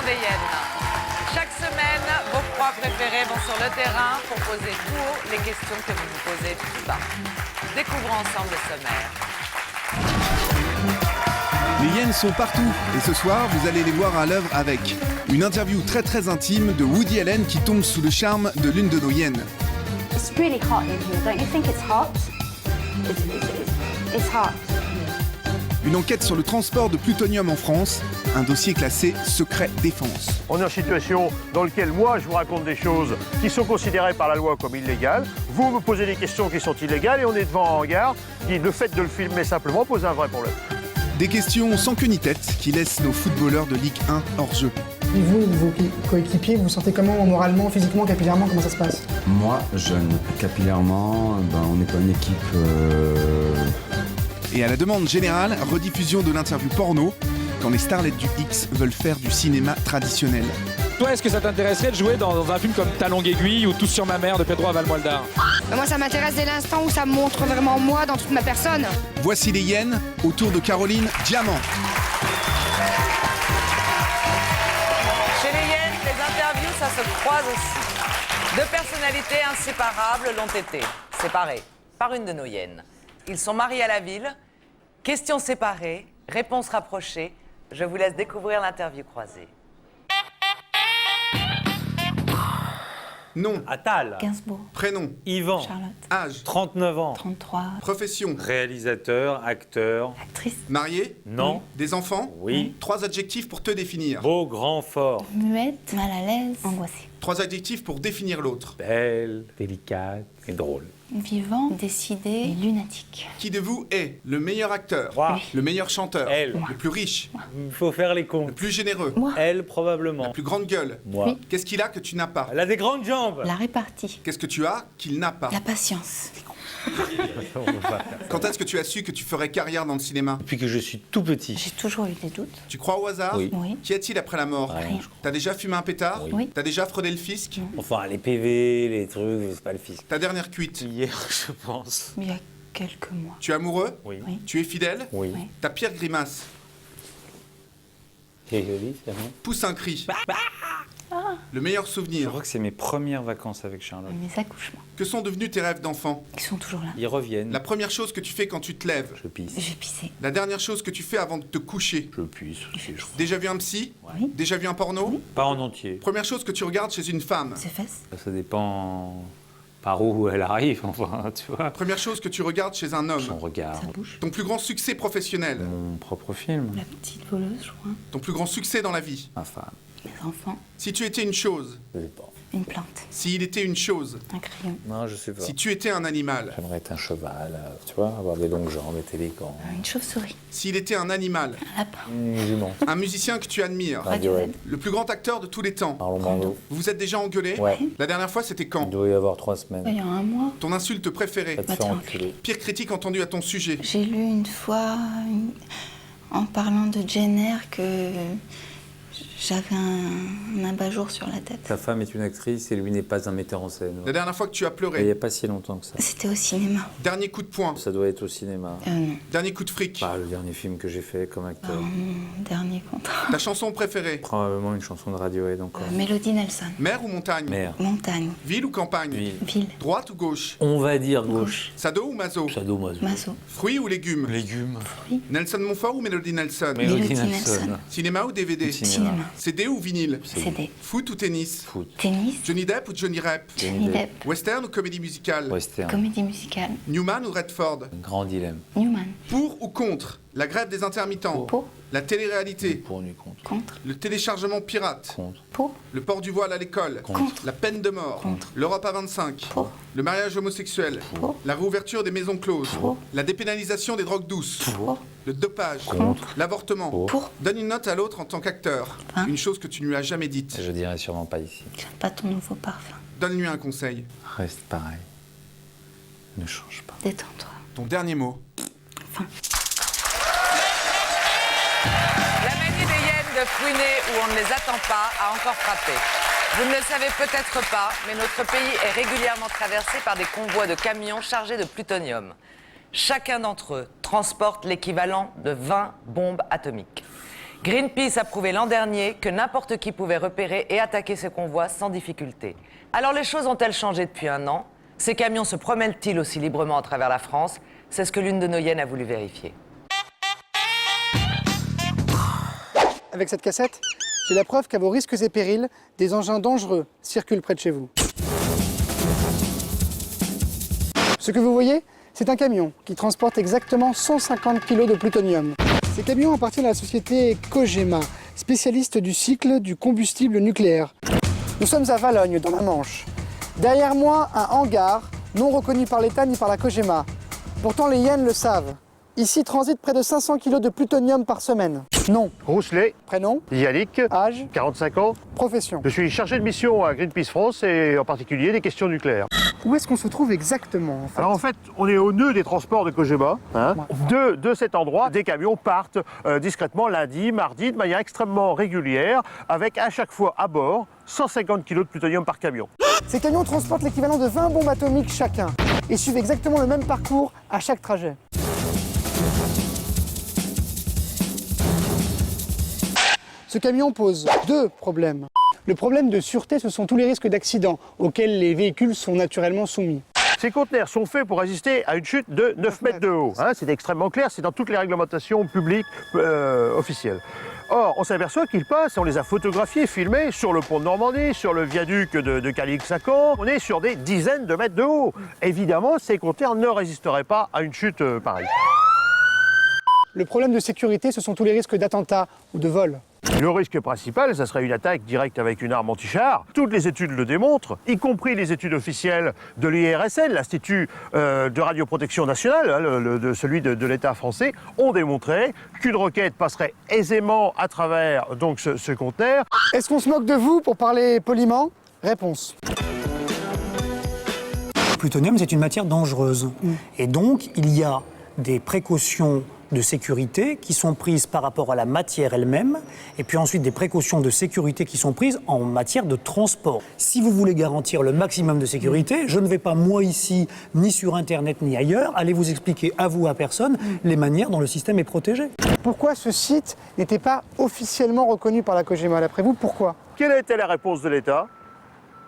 des hyènes. Chaque semaine, vos proies préférées vont sur le terrain pour poser tout haut les questions que vous vous posez tout bas. Découvrons ensemble le sommaire. Les hyènes sont partout et ce soir, vous allez les voir à l'œuvre avec une interview très intime de Woody Allen qui tombe sous le charme de l'une de nos hyènes. It's really hot in here. Don't you think it's hot? It's hot. Une enquête sur le transport de plutonium en France, un dossier classé secret défense. On est en situation dans laquelle moi je vous raconte des choses qui sont considérées par la loi comme illégales. Vous me posez des questions qui sont illégales et on est devant un hangar qui, le fait de le filmer simplement, pose un vrai problème. Des questions sans queue ni tête qui laissent nos footballeurs de Ligue 1 hors jeu. Et vous, vos coéquipiers, vous vous sentez comment moralement, physiquement, capillairement, comment ça se passe? Moi, jeune, capillairement, on n'est pas une équipe... Et à la demande générale, rediffusion de l'interview porno quand les starlets du X veulent faire du cinéma traditionnel. Toi, est-ce que ça t'intéresserait de jouer dans un film comme Talons aiguille ou Tous sur ma mère de Pedro Avalmoaldar? Moi, ça m'intéresse dès l'instant où ça me montre vraiment moi dans toute ma personne. Voici les hyènes, autour de Caroline Diamant. Chez les hyènes, les interviews, ça se croise aussi. Deux personnalités inséparables l'ont été, séparées par une de nos hyènes. Ils sont mariés à la ville. Questions séparées, réponses rapprochées. Je vous laisse découvrir l'interview croisée. Nom, Attal, Gainsbourg, prénom, Yvan, Charlotte, âge, 39 ans, 33, profession, réalisateur, acteur, actrice, marié, non, des enfants. oui, 3 adjectifs pour te définir. beau, grand, fort, muette, mal à l'aise, angoissée, 3 adjectifs pour définir l'autre. belle, délicate et drôle. vivant, décidé et lunatique. Qui de vous est le meilleur acteur, Moi. le meilleur chanteur, Elle. le plus riche, Il faut faire les le comptes. plus généreux, Moi. Elle, la probablement. plus grande gueule? Moi. Oui. Qu'est-ce qu'il a que tu n'as pas? Elle a des grandes jambes. La répartie, Qu'est-ce que tu as qu'il n'a pas? la patience, Quand est-ce que tu as su que tu ferais carrière dans le cinéma? Depuis que je suis tout petit. j'ai toujours eu des doutes. Tu crois au hasard? Oui. Oui. Qu'y a-t-il après la mort? Rien, je crois. T'as déjà fumé un pétard? Oui. T'as déjà fraudé le fisc? Enfin, les PV, les trucs, c'est pas le fisc. Ta dernière cuite? Hier, je pense. Il y a quelques mois. Tu es amoureux? Oui. Oui. Tu es fidèle? Oui. Oui. Ta pire grimace? C'est joli, c'est bon. Pousse un cri. Le meilleur Je souvenir. crois que c'est mes premières vacances avec Charlotte. Mes accouchements, Que sont devenus tes rêves d'enfant? qui sont toujours là. Ils reviennent. La première chose que tu fais quand tu te lèves? Je pisse. J'ai pissé. La dernière chose que tu fais avant de te coucher? Je pisse. aussi, je- Déjà vu un psy? Oui. Déjà vu un porno? Pas en entier. Première chose que tu regardes chez une femme? Ses fesses, Ça dépend par où elle arrive, enfin, tu vois. Première chose que tu regardes chez un Son homme? regard. sa bouche, Ton plus grand succès professionnel? Mon propre film. la petite voleuse, je crois, Ton plus grand succès dans la vie? Ma femme. mes enfants, Si tu étais une chose? Je sais pas. une plante, S'il était une chose? un crayon, Non, je sais pas. Si tu étais un animal? J'aimerais être un cheval, tu vois, avoir des longues jambes, être élégant. une chauve-souris, S'il était un animal? un lapin, Musulman. Un musicien que tu admires? Radiohead. Le plus grand acteur de tous les temps? Marlon Brando. Vous vous êtes déjà engueulé? Ouais. La dernière fois, c'était Il quand? doit y avoir 3 semaines. il y a un mois. Ton insulte préférée? Va te Va faire te enculer. Pire critique entendue à ton sujet? J'ai lu une fois, en parlant de Jenner, que j'avais un abat-jour sur la tête. Sa femme est une actrice et lui n'est pas un metteur en scène. La dernière fois que tu as Et il n'y pleuré? a pas si longtemps que ça. C'était au cinéma. Dernier coup de poing? Ça doit être au cinéma. Non, Dernier coup de fric? Pas le dernier film que j'ai fait comme acteur. mon dernier contrat. Ta chanson préférée? Probablement une chanson de Radiohead encore. Mélodie Nelson. Mer ou montagne? Mer. Montagne. Ville ou campagne? Ville. Ville. Droite ou gauche? On va dire gauche. Sado ou maso? Sadomaso. Maso. Fruits ou légumes? Légumes. Nelson Montfort ou Mélodie Nelson? Mélodie Mélodie Nelson. Nelson. Cinéma ou DVD? Cinéma. CD ou vinyle? CD. Foot ou tennis? Foot. Tennis. Johnny Depp ou Johnny Depp? Johnny Depp. Western ou comédie musicale? Western. Comédie musicale. Newman ou Redford? Grand dilemme. Newman. Pour ou contre la grève des intermittents? Pour. La télé-réalité? Pour ni contre. Contre. Le téléchargement pirate? Contre. Pour. Le port du voile à l'école? Contre. La peine de mort? Contre. L'Europe à 25? Pour. Le mariage homosexuel? Pour. La réouverture des maisons closes? Pour. La dépénalisation des drogues douces? Pour. Le dopage? Contre. L'avortement? Pour. Donne une note à l'autre en tant qu'acteur. Hein? Une chose que tu ne lui as jamais dite. Je dirais sûrement pas ici. J'aime pas ton nouveau parfum. Donne-lui un conseil. Reste pareil. Ne change pas. Détends-toi. Ton dernier mot. Enfin. La manie des hyènes de fouiner où on ne les attend pas a encore frappé. Vous ne le savez peut-être pas, mais notre pays est régulièrement traversé par des convois de camions chargés de plutonium. Chacun d'entre eux transporte l'équivalent de 20 bombes atomiques. Greenpeace a prouvé l'an dernier que n'importe qui pouvait repérer et attaquer ces convois sans difficulté. Alors les choses ont-elles changé depuis un an? Ces camions se promènent-ils aussi librement à travers la France? C'est ce que l'une de nos hyènes a voulu vérifier. Avec cette cassette, j'ai la preuve qu'à vos risques et périls, des engins dangereux circulent près de chez vous. Ce que vous voyez, c'est un camion qui transporte exactement 150 kg de plutonium. Ces camions appartiennent à la société Cogema, spécialiste du cycle du combustible nucléaire. Nous sommes à Valognes, dans la Manche. Derrière moi, un hangar non reconnu par l'État ni par la Cogema. Pourtant, les hyènes le savent. Ici transitent près de 500 kg de plutonium par semaine. Nom. Rousselet, Prénom. Yannick, Âge. 45 ans. Profession. Je suis chargé de mission à Greenpeace France et en particulier des questions nucléaires. Où est-ce qu'on se trouve exactement en fait? Alors en fait, on est au nœud des transports de Cogema. De cet endroit, des camions partent discrètement lundi, mardi, de manière extrêmement régulière, avec à chaque fois à bord 150 kg de plutonium par camion. Ces camions transportent l'équivalent de 20 bombes atomiques chacun et suivent exactement le même parcours à chaque trajet. Ce camion pose deux problèmes. Le problème de sûreté, ce sont tous les risques d'accident auxquels les véhicules sont naturellement soumis. Ces conteneurs sont faits pour résister à une chute de 9 mètres de haut. C'est extrêmement clair, c'est dans toutes les réglementations publiques officielles. Or, on s'aperçoit qu'ils passent, on les a photographiés, filmés sur le pont de Normandie, sur le viaduc de Calix-Sacan. On est sur des dizaines de mètres de haut. Évidemment, ces conteneurs ne résisteraient pas à une chute pareille. Le problème de sécurité, ce sont tous les risques d'attentat ou de vol. Le risque principal, ça serait une attaque directe avec une arme anti-char. Toutes les études le démontrent, y compris les études officielles de l'IRSN, l'Institut de radioprotection nationale, celui de l'État français, ont démontré qu'une roquette passerait aisément à travers donc, ce conteneur. Est-ce qu'on se moque de vous pour parler poliment? Réponse. Le plutonium, c'est une matière dangereuse. Et donc, il y a des précautions de sécurité qui sont prises par rapport à la matière elle-même, et puis ensuite des précautions de sécurité qui sont prises en matière de transport. Si vous voulez garantir le maximum de sécurité, je ne vais pas, moi ici, ni sur Internet, ni ailleurs, aller vous expliquer à vous, à personne, les manières dont le système est protégé. Pourquoi ce site n'était pas officiellement reconnu par la Cogema? D'après vous, pourquoi? Quelle a été la réponse de l'État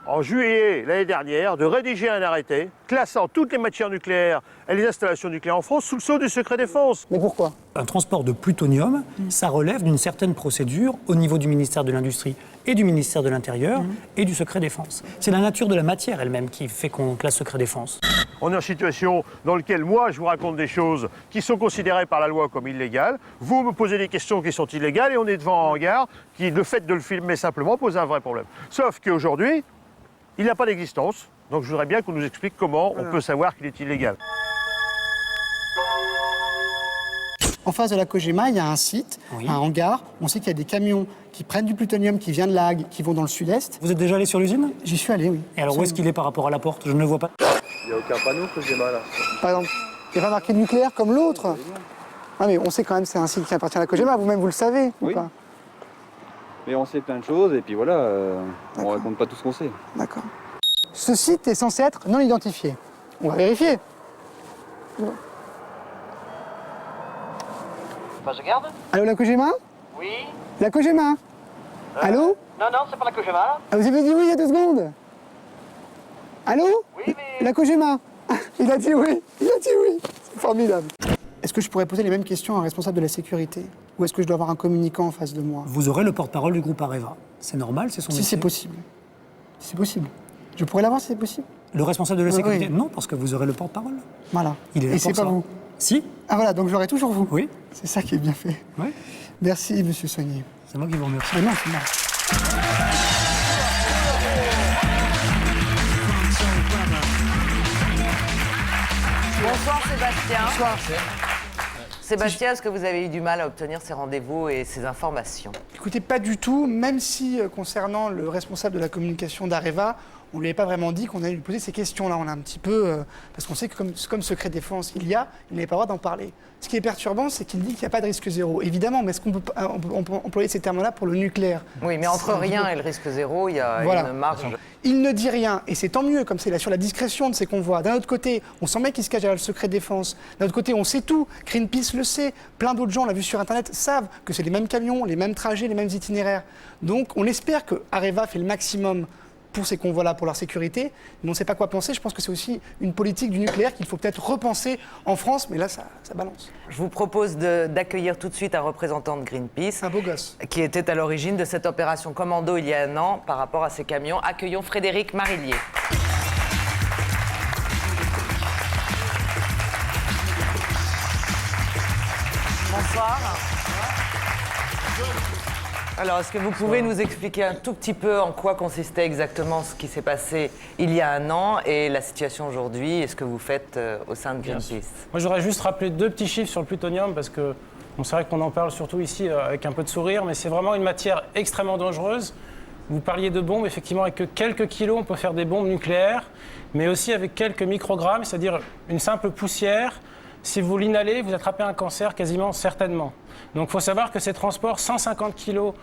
en juillet l'année dernière de rédiger un arrêté classant toutes les matières nucléaires et les installations nucléaires en France sous le sceau du secret défense. Mais pourquoi? Un transport de plutonium, ça relève d'une certaine procédure au niveau du ministère de l'Industrie et du ministère de l'Intérieur et du secret défense. C'est la nature de la matière elle-même qui fait qu'on classe secret défense. On est en situation dans laquelle moi je vous raconte des choses qui sont considérées par la loi comme illégales. Vous me posez des questions qui sont illégales et on est devant un hangar qui, le fait de le filmer simplement, pose un vrai problème. Sauf qu'aujourd'hui, il n'a pas d'existence, donc je voudrais bien qu'on nous explique comment on peut savoir qu'il est illégal. En face de la Cogema, il y a un site, un hangar. On sait qu'il y a des camions qui prennent du plutonium qui vient de La Hague, qui vont dans le sud-est. Vous êtes déjà allé sur l'usine? J'y suis allé, oui. Et alors où est-ce qu'il est par rapport à la porte? Je ne le vois pas. Il n'y a aucun panneau Cogema là. Par exemple, il n'y a pas marqué nucléaire comme l'autre. Ah mais on sait quand même que c'est un site qui appartient à la Cogema, vous-même vous le savez, ou pas? Mais on sait plein de choses et puis voilà, on raconte pas tout ce qu'on sait. D'accord. Ce site est censé être non identifié. On va vérifier. Bah, je regarde. Allô, la Cogema? Oui. La Cogema? Allô? Non, c'est pas la Cogema, là. Ah, vous avez dit oui il y a 2 secondes. Allô? Oui, mais... La Cogema? Il a dit oui. Il a dit oui. C'est formidable. Est-ce que je pourrais poser les mêmes questions à un responsable de la sécurité? Ou est-ce que je dois avoir un communicant en face de moi? Vous aurez le porte-parole du groupe Areva. C'est normal, c'est son métier. Si c'est possible. Si c'est possible. Je pourrais l'avoir si c'est possible? Le responsable de la sécurité? Oui. Non, parce que vous aurez le porte-parole. Voilà. Il est là et pour c'est pas ça. vous? Si. Ah voilà, donc j'aurai toujours vous? Oui. C'est ça qui est bien fait. Oui. Merci, monsieur Soigné. C'est moi qui vous remercie. Mais non, c'est moi. Bonsoir Sébastien. Bonsoir. Sébastien, est-ce que vous avez eu du mal à obtenir ces rendez-vous et ces informations? Écoutez, pas du tout, même si concernant le responsable de la communication d'Areva, on ne lui avait pas vraiment dit qu'on allait lui poser ces questions-là. On a un petit peu... parce qu'on sait que comme secret défense il n'avait pas le droit d'en parler. Ce qui est perturbant, c'est qu'il dit qu'il n'y a pas de risque zéro. Évidemment, mais est-ce qu'on peut employer ces termes-là pour le nucléaire? Oui, mais entre rien et le risque zéro, il y a une marge. Il ne dit rien, et c'est tant mieux, comme c'est là sur la discrétion de ces convois. D'un autre côté, on sent bien qu'il se cache derrière le secret défense. D'un autre côté, on sait tout. Greenpeace le sait. Plein d'autres gens, on l'a vu sur Internet, savent que c'est les mêmes camions, les mêmes trajets, les mêmes itinéraires. Donc, on espère que Areva fait le maximum pour ces convois-là, pour leur sécurité, mais on ne sait pas quoi penser. Je pense que c'est aussi une politique du nucléaire qu'il faut peut-être repenser en France, mais là, ça balance. Je vous propose d'accueillir tout de suite un représentant de Greenpeace. Un beau gosse. Qui était à l'origine de cette opération commando il y a un an par rapport à ces camions. Accueillons Frédéric Marillier. Bonsoir. Alors, est-ce que vous pouvez nous expliquer un tout petit peu en quoi consistait exactement ce qui s'est passé il y a un an et la situation aujourd'hui et ce que vous faites au sein de Greenpeace? Moi, j'aurais juste rappelé 2 petits chiffres sur le plutonium parce que c'est vrai qu'on en parle surtout ici avec un peu de sourire, mais c'est vraiment une matière extrêmement dangereuse. Vous parliez de bombes, effectivement, avec quelques kilos, on peut faire des bombes nucléaires, mais aussi avec quelques microgrammes, c'est-à-dire une simple poussière. Si vous l'inhalez, vous attrapez un cancer quasiment certainement. Donc il faut savoir que ces transports, 150 kilos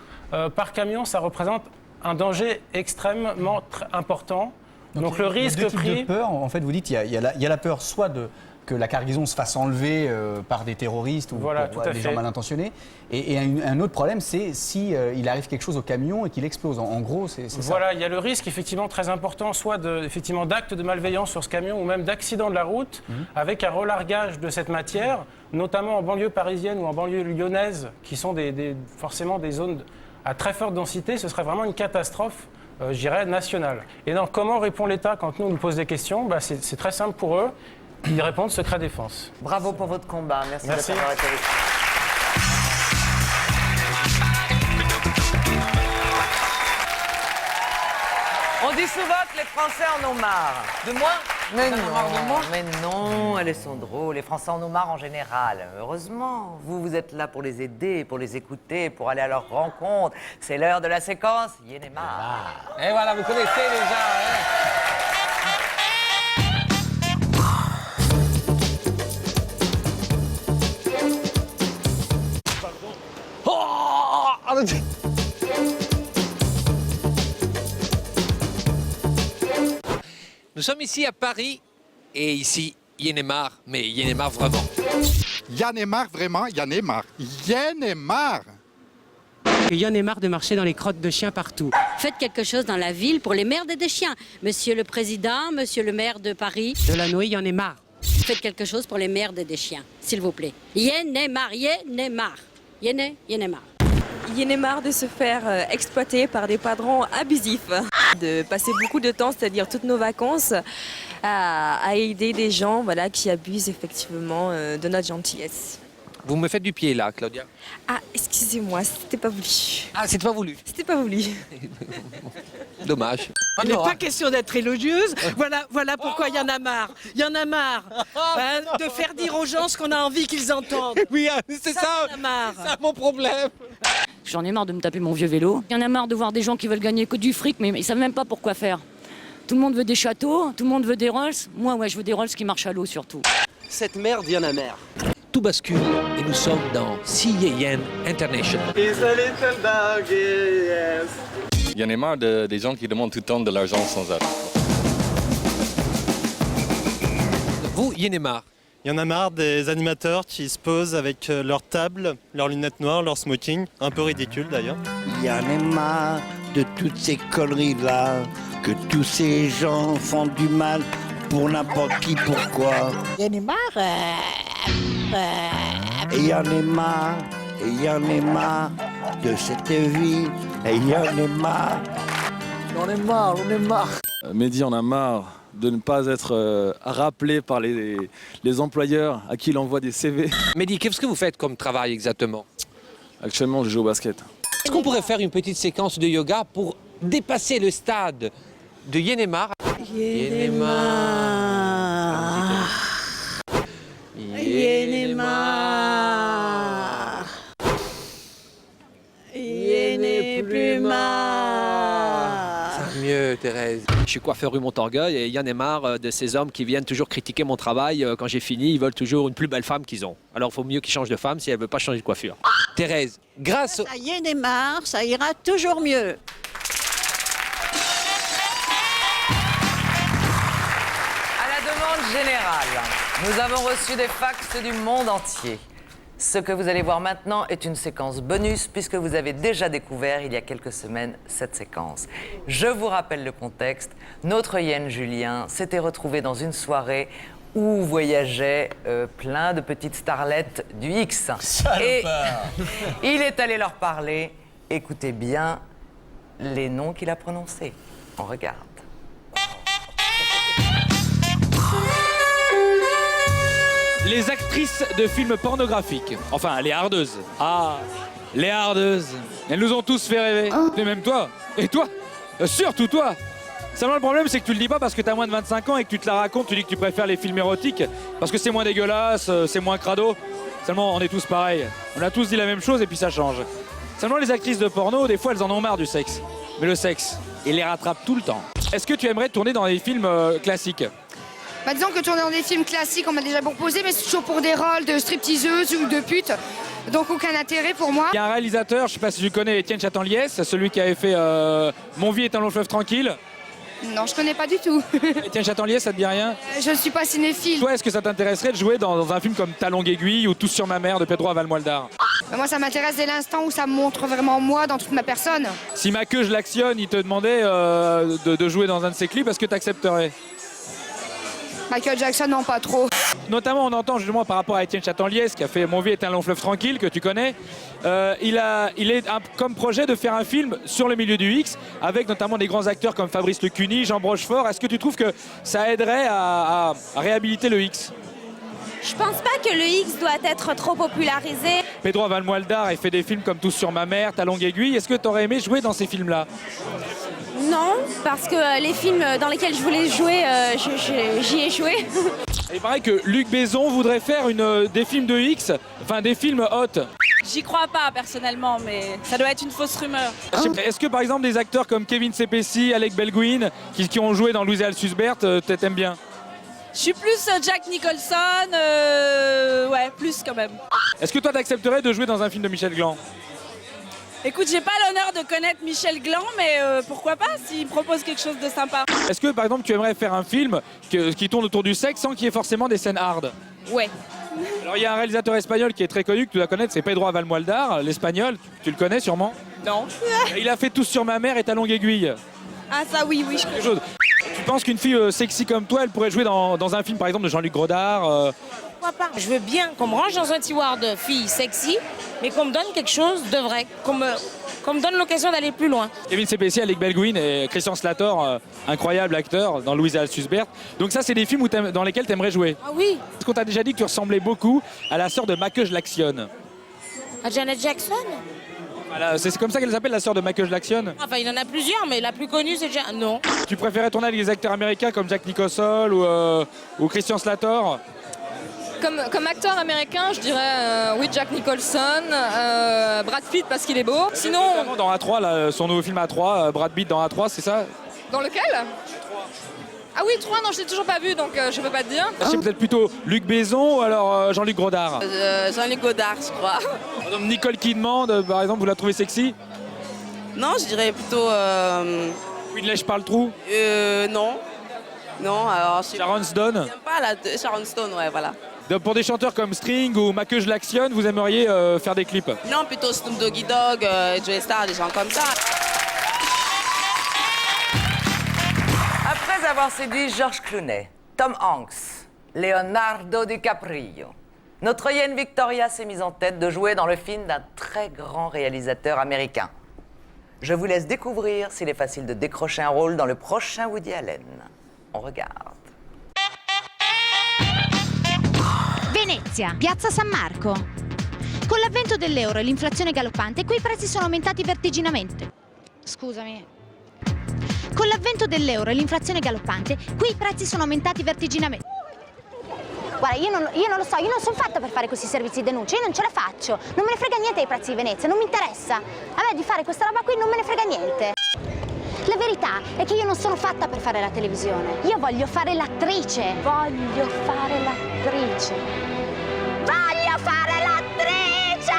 par camion, ça représente un danger extrêmement important. Donc le risque deux types pris... de peur, en fait, vous dites, il y a la peur soit que la cargaison se fasse enlever par des terroristes ou des gens mal intentionnés. Et un autre problème, c'est si il arrive quelque chose au camion et qu'il explose. En gros, c'est ça. Voilà, il y a le risque effectivement très important, soit d'actes de malveillance sur ce camion ou même d'accident de la route, avec un relargage de cette matière, notamment en banlieue parisienne ou en banlieue lyonnaise, qui sont forcément des zones à très forte densité. Ce serait vraiment une catastrophe, je dirais, nationale. Et donc, comment répond l'État quand nous pose des questions? C'est très simple pour eux. Ils répondent secret défense. Bravo pour votre combat. Merci. D'avoir été avec nous. On dit souvent que les Français en ont marre. De moi? Mais non, Alessandro. Les Français en ont marre en général. Heureusement, vous êtes là pour les aider, pour les écouter, pour aller à leur rencontre. C'est l'heure de la séquence Y'en a marre. Et voilà, vous connaissez déjà. Nous sommes ici à Paris et ici, y'en a marre, mais y'en a marre vraiment. Y'en a marre vraiment, y'en a marre. Y'en a marre. Y'en a marre de marcher dans les crottes de chiens partout. Faites quelque chose dans la ville pour les merdes des chiens. Monsieur le Président, monsieur le maire de Paris. Delanoë, y'en a marre. Faites quelque chose pour les merdes des chiens, s'il vous plaît. Y'en a marre, y'en a marre. Y'en a marre. Y'en a marre de se faire exploiter par des patrons abusifs. De passer beaucoup de temps, c'est-à-dire toutes nos vacances, à aider des gens qui abusent effectivement de notre gentillesse. Vous me faites du pied là, Claudia. Ah, excusez-moi, c'était pas voulu. Ah, c'était pas voulu. C'était pas voulu. Dommage. Il n'est pas question d'être élogieuse. Voilà pourquoi il y en a marre. Il y en a marre de faire dire aux gens ce qu'on a envie qu'ils entendent. Oui, c'est ça. C'est ça mon problème. J'en ai marre de me taper mon vieux vélo. Il y en a marre de voir des gens qui veulent gagner que du fric, mais ils savent même pas pourquoi faire. Tout le monde veut des châteaux, tout le monde veut des Rolls. Moi, je veux des Rolls qui marchent à l'eau surtout. Cette merde, y'en a marre. Tout bascule et nous sommes dans CIEN International. Il y en a marre des gens qui demandent tout le temps de l'argent sans arrêt. Vous, il y en a marre. Il y en a marre des animateurs qui se posent avec leur table, leurs lunettes noires, leur smoking, un peu ridicule d'ailleurs. Il y en a marre de toutes ces conneries-là, que tous ces gens font du mal pour n'importe qui, pourquoi. Il y en a marre. Et il y en a marre, et il y en a marre de cette vie, et il y en a marre. On est marre. Mehdi en a marre de ne pas être rappelé par les employeurs à qui il envoie des CV. Mehdi, qu'est-ce que vous faites comme travail exactement? Actuellement, je joue au basket. Est-ce qu'on pourrait faire une petite séquence de yoga pour dépasser le stade de y'en a marre? Y'en a marre. Y'en a marre. Y'en a plus marre. Ça va mieux, Thérèse. Je suis coiffeur rue Montorgueil et Yann est marre de ces hommes qui viennent toujours critiquer mon travail. Quand j'ai fini, ils veulent toujours une plus belle femme qu'ils ont. Alors il faut mieux qu'ils changent de femme si elle ne veut pas changer de coiffure. Thérèse, grâce... Ça y est, Neymar, ça ira toujours mieux. À la demande générale, nous avons reçu des fax du monde entier. Ce que vous allez voir maintenant est une séquence bonus puisque vous avez déjà découvert il y a quelques semaines cette séquence. Je vous rappelle le contexte. Notre Yen Julien s'était retrouvé dans une soirée où voyageaient plein de petites starlettes du X. Et il est allé leur parler. Écoutez bien les noms qu'il a prononcés. On regarde. Les actrices de films pornographiques. Enfin, les hardeuses. Ah, les hardeuses. Elles nous ont tous fait rêver. Et même toi. Et toi. Surtout toi. Seulement, le problème, c'est que tu le dis pas parce que t'as moins de 25 ans et que tu te la racontes. Tu dis que tu préfères les films érotiques parce que c'est moins dégueulasse, c'est moins crado. Seulement, on est tous pareils. On a tous dit la même chose et puis ça change. Seulement, les actrices de porno, des fois, elles en ont marre du sexe. Mais le sexe, il les rattrape tout le temps. Est-ce que tu aimerais tourner dans des films classiques ? Bah, disons que tourner dans des films classiques, on m'a déjà proposé, mais c'est toujours pour des rôles de stripteaseuse ou de pute. Donc aucun intérêt pour moi. Il y a un réalisateur, je sais pas si tu connais, Étienne Chattenliès, celui qui avait fait Mon vie est un long fleuve tranquille. Non, je connais pas du tout. Étienne Chattenliès, ça te dit rien? Je ne suis pas cinéphile. Toi, est-ce que ça t'intéresserait de jouer dans un film comme Ta longue aiguille ou Tous sur ma mère de Pedro Valmoldar? Bah, moi, ça m'intéresse dès l'instant où ça me montre vraiment moi dans toute ma personne. Si Ma queue je l'actionne, il te demandait de jouer dans un de ses clips, est-ce que tu accepterais? Michael Jackson, non, pas trop. Notamment, on entend justement par rapport à Étienne Chattenliès, qui a fait Mon vie est un long fleuve tranquille, que tu connais. Il est comme projet de faire un film sur le milieu du X, avec notamment des grands acteurs comme Fabrice Lecuny, Jean Brochefort. Est-ce que tu trouves que ça aiderait à réhabiliter le X? Je pense pas que le X doit être trop popularisé. Pedro Valmoldar a fait des films comme Tous sur ma mère, Ta longue aiguille. Est-ce que tu aurais aimé jouer dans ces films-là? Non, parce que les films dans lesquels je voulais jouer, j'y ai joué. Il paraît que Luc Besson voudrait faire des films de X, enfin des films hot. J'y crois pas personnellement, mais ça doit être une fausse rumeur. Est-ce que par exemple des acteurs comme Kevin Spacey, Alec Baldwin, qui ont joué dans Louis et Sussbert, t'aimes bien? Je suis plus Jack Nicholson, ouais, plus quand même. Est-ce que toi t'accepterais de jouer dans un film de Michel Gland? Écoute, j'ai pas l'honneur de connaître Michel Gland, mais pourquoi pas s'il propose quelque chose de sympa. Est-ce que par exemple tu aimerais faire un film qui tourne autour du sexe sans qu'il y ait forcément des scènes hard? Ouais. Alors il y a un réalisateur espagnol qui est très connu, que tu dois connaître, c'est Pedro Valmoldar, l'espagnol. Tu le connais sûrement? Non. Il a fait Tous sur ma mère et Ta longue aiguille. Ah ça oui, je connais. Tu penses qu'une fille sexy comme toi, elle pourrait jouer dans un film par exemple de Jean-Luc Godard? Pourquoi pas? Je veux bien qu'on me range dans un tiroir de filles sexy, mais qu'on me donne quelque chose de vrai, qu'on me donne l'occasion d'aller plus loin. Kevin Spacey, Alec Baldwin et Christian Slater, incroyable acteur dans Louis et Sussbert. Donc ça, c'est des films dans lesquels tu aimerais jouer? Ah oui. Est-ce qu'on t'a déjà dit que tu ressemblais beaucoup à la sœur de Ma queue je l'actionne? À Janet Jackson? Voilà, c'est comme ça qu'elle s'appelle, la sœur de Ma queue je l'actionne? Enfin, il y en a plusieurs, mais la plus connue, c'est Janet. Non. Tu préférais tourner avec des acteurs américains comme Jack Nicholson ou Christian Slater? Comme acteur américain, je dirais oui, Jack Nicholson, Brad Pitt parce qu'il est beau. Sinon, dans A3, là, son nouveau film A3, Brad Pitt dans A3, c'est ça? Dans lequel? Ah oui, 3, non, je l'ai toujours pas vu, donc je peux pas te dire. C'est peut-être plutôt Luc Besson ou alors Jean-Luc Godard? Jean-Luc Godard, je crois. Nicole Kidman, par exemple, vous la trouvez sexy? Non, je dirais plutôt... Queen Lèche parle trou? Non. Non, alors... Sharon Stone? J'aime pas la Sharon Stone, ouais, voilà. Donc, pour des chanteurs comme String ou Ma queue je l'actionne, vous aimeriez faire des clips? Non, plutôt Snoop Doggy Dogg, Joey Star, des gens comme ça. Après avoir séduit George Clooney, Tom Hanks, Leonardo DiCaprio, notre hyène Victoria s'est mise en tête de jouer dans le film d'un très grand réalisateur américain. Je vous laisse découvrir s'il est facile de décrocher un rôle dans le prochain Woody Allen. On regarde. Venezia, Piazza San Marco. Con l'avvento dell'euro e l'inflazione galoppante, qui i prezzi sono aumentati vertiginosamente. Scusami. Con l'avvento dell'euro e l'inflazione galoppante, qui i prezzi sono aumentati vertiginosamente. Guarda, io non lo so, io non sono fatta per fare questi servizi di denuncia, io non ce la faccio. Non me ne frega niente dei prezzi di Venezia, non mi interessa. A me di fare questa roba qui non me ne frega niente. La verità è che io non sono fatta per fare la televisione. Io voglio fare l'attrice. Voglio fare l'attrice. Voglio fare l'attrice!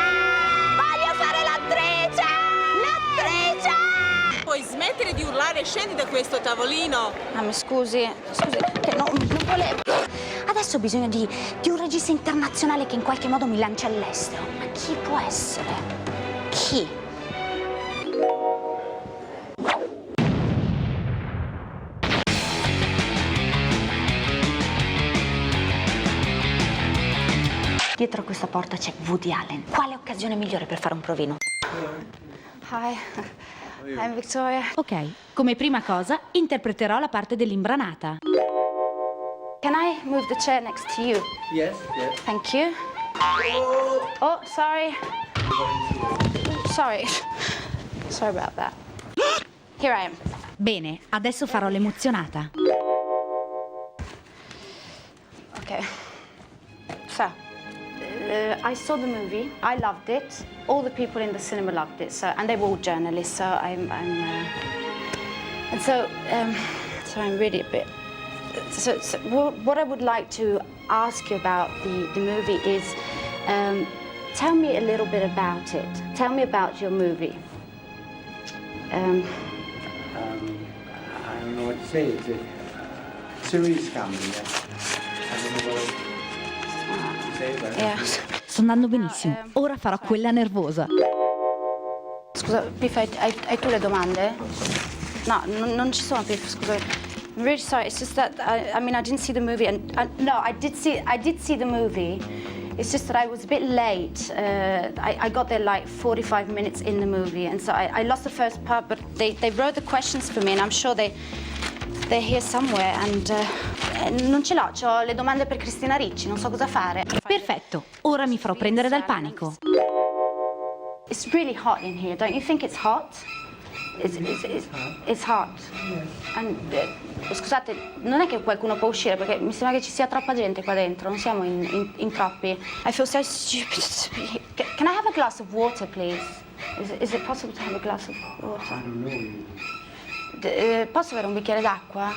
Voglio fare l'attrice! L'attrice! Puoi smettere di urlare, scendi da questo tavolino. Ah, mi scusi, che non volevo. Adesso ho bisogno di un regista internazionale che in qualche modo mi lancia all'estero. Ma chi può essere? Chi? Dietro a questa porta c'è Woody Allen. Quale occasione migliore per fare un provino? Hi, I'm Victoria. Ok, come prima cosa interpreterò la parte dell'imbranata. Can I move the chair next to you? Yes, yes. Thank you. Oh, sorry. Sorry. Sorry about that. Here I am. Bene, adesso farò l'emozionata. Ok. So, I saw the movie. I loved it. All the people in the cinema loved it. So, and they were all journalists. So I'm really a bit. So what I would like to ask you about the movie is, tell me a little bit about it. Tell me about your movie. I don't know what to say. It's a serious comedy. I don't know what to say, but... Yeah. Sto andando benissimo. Ora farò quella nervosa. Scusa, Piff, hai tu le domande? No, non ci sono, Piff, scusa. I'm really sorry. It's just that I mean I didn't see the movie, and no, I did see the movie. It's just that I was a bit late. I got there like 45 minutes in the movie, and so I lost the first part. But they wrote the questions for me, and I'm sure they're here somewhere. And non ce l'ho. C'ho le domande per Cristina Ricci. Non so cosa fare. Perfetto. Ora mi farò prendere dal panico. It's really hot in here. Don't you think it's hot? It's hot. And, scusate, non è che qualcuno può uscire perché mi sembra che ci sia troppa gente qua dentro, non siamo in troppi. I feel so stupid to be here. Can I have a glass of water, please? Is it possible to have a glass of water? I don't know. Posso avere un bicchiere d'acqua?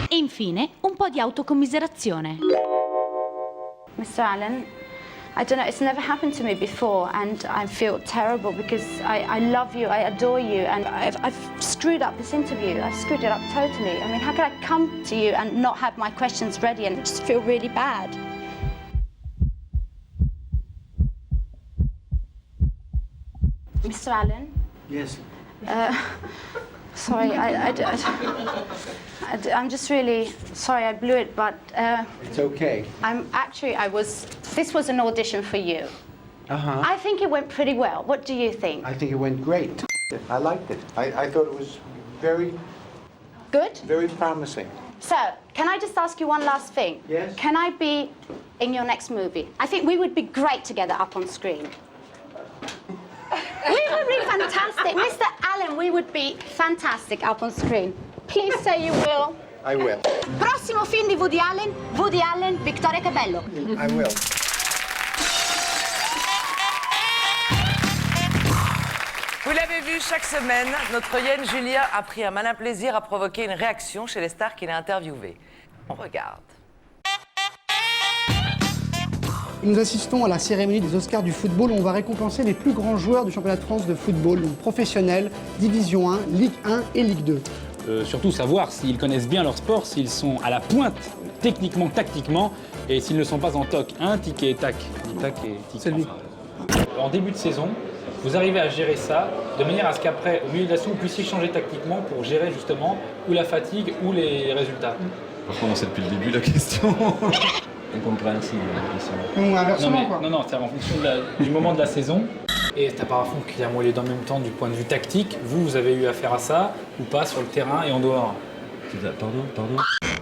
E infine, un po' di autocommiserazione. Mr. Allen, I don't know, it's never happened to me before, and I feel terrible because I love you, I adore you, and I've screwed up this interview. I've screwed it up totally. I mean, how could I come to you and not have my questions ready and just feel really bad? Mr. Allen? Yes. Sorry, I'm just really sorry I blew it, but It's okay. This was an audition for you. Uh-huh. I think it went pretty well. What do you think? I think it went great. I liked it. I thought it was very Good? very promising. So, can I just ask you one last thing? Yes. Can I be in your next movie? I think we would be great together up on screen. We would be fantastic. Mr. Allen, we would be fantastic up on screen. Please say you will. I will. Prossimo film di Woody Allen, Victoria Cabello. I will. Vous l'avez vu, chaque semaine, notre hyène Julia a pris un malin plaisir à provoquer une réaction chez les stars qu'il a interviewées. On regarde. Nous assistons à la cérémonie des Oscars du football où on va récompenser les plus grands joueurs du championnat de France de football, donc professionnels, Division 1, Ligue 1 et Ligue 2. Surtout savoir s'ils connaissent bien leur sport, s'ils sont à la pointe, techniquement, tactiquement, et s'ils ne sont pas en toc. Un tic et tac. Tac et tic. C'est lui. En début de saison, vous arrivez à gérer ça de manière à ce qu'après, au milieu de la saison, vous puissiez changer tactiquement pour gérer justement ou la fatigue ou les résultats. Par contre, c'est depuis le début la question. Incompréhensible. Non, c'est en fonction du moment de la saison. Et t'as pas à fond qu'il y a moellé dans le même temps du point de vue tactique. Vous avez eu affaire à ça ou pas sur le terrain et en dehors? Pardon.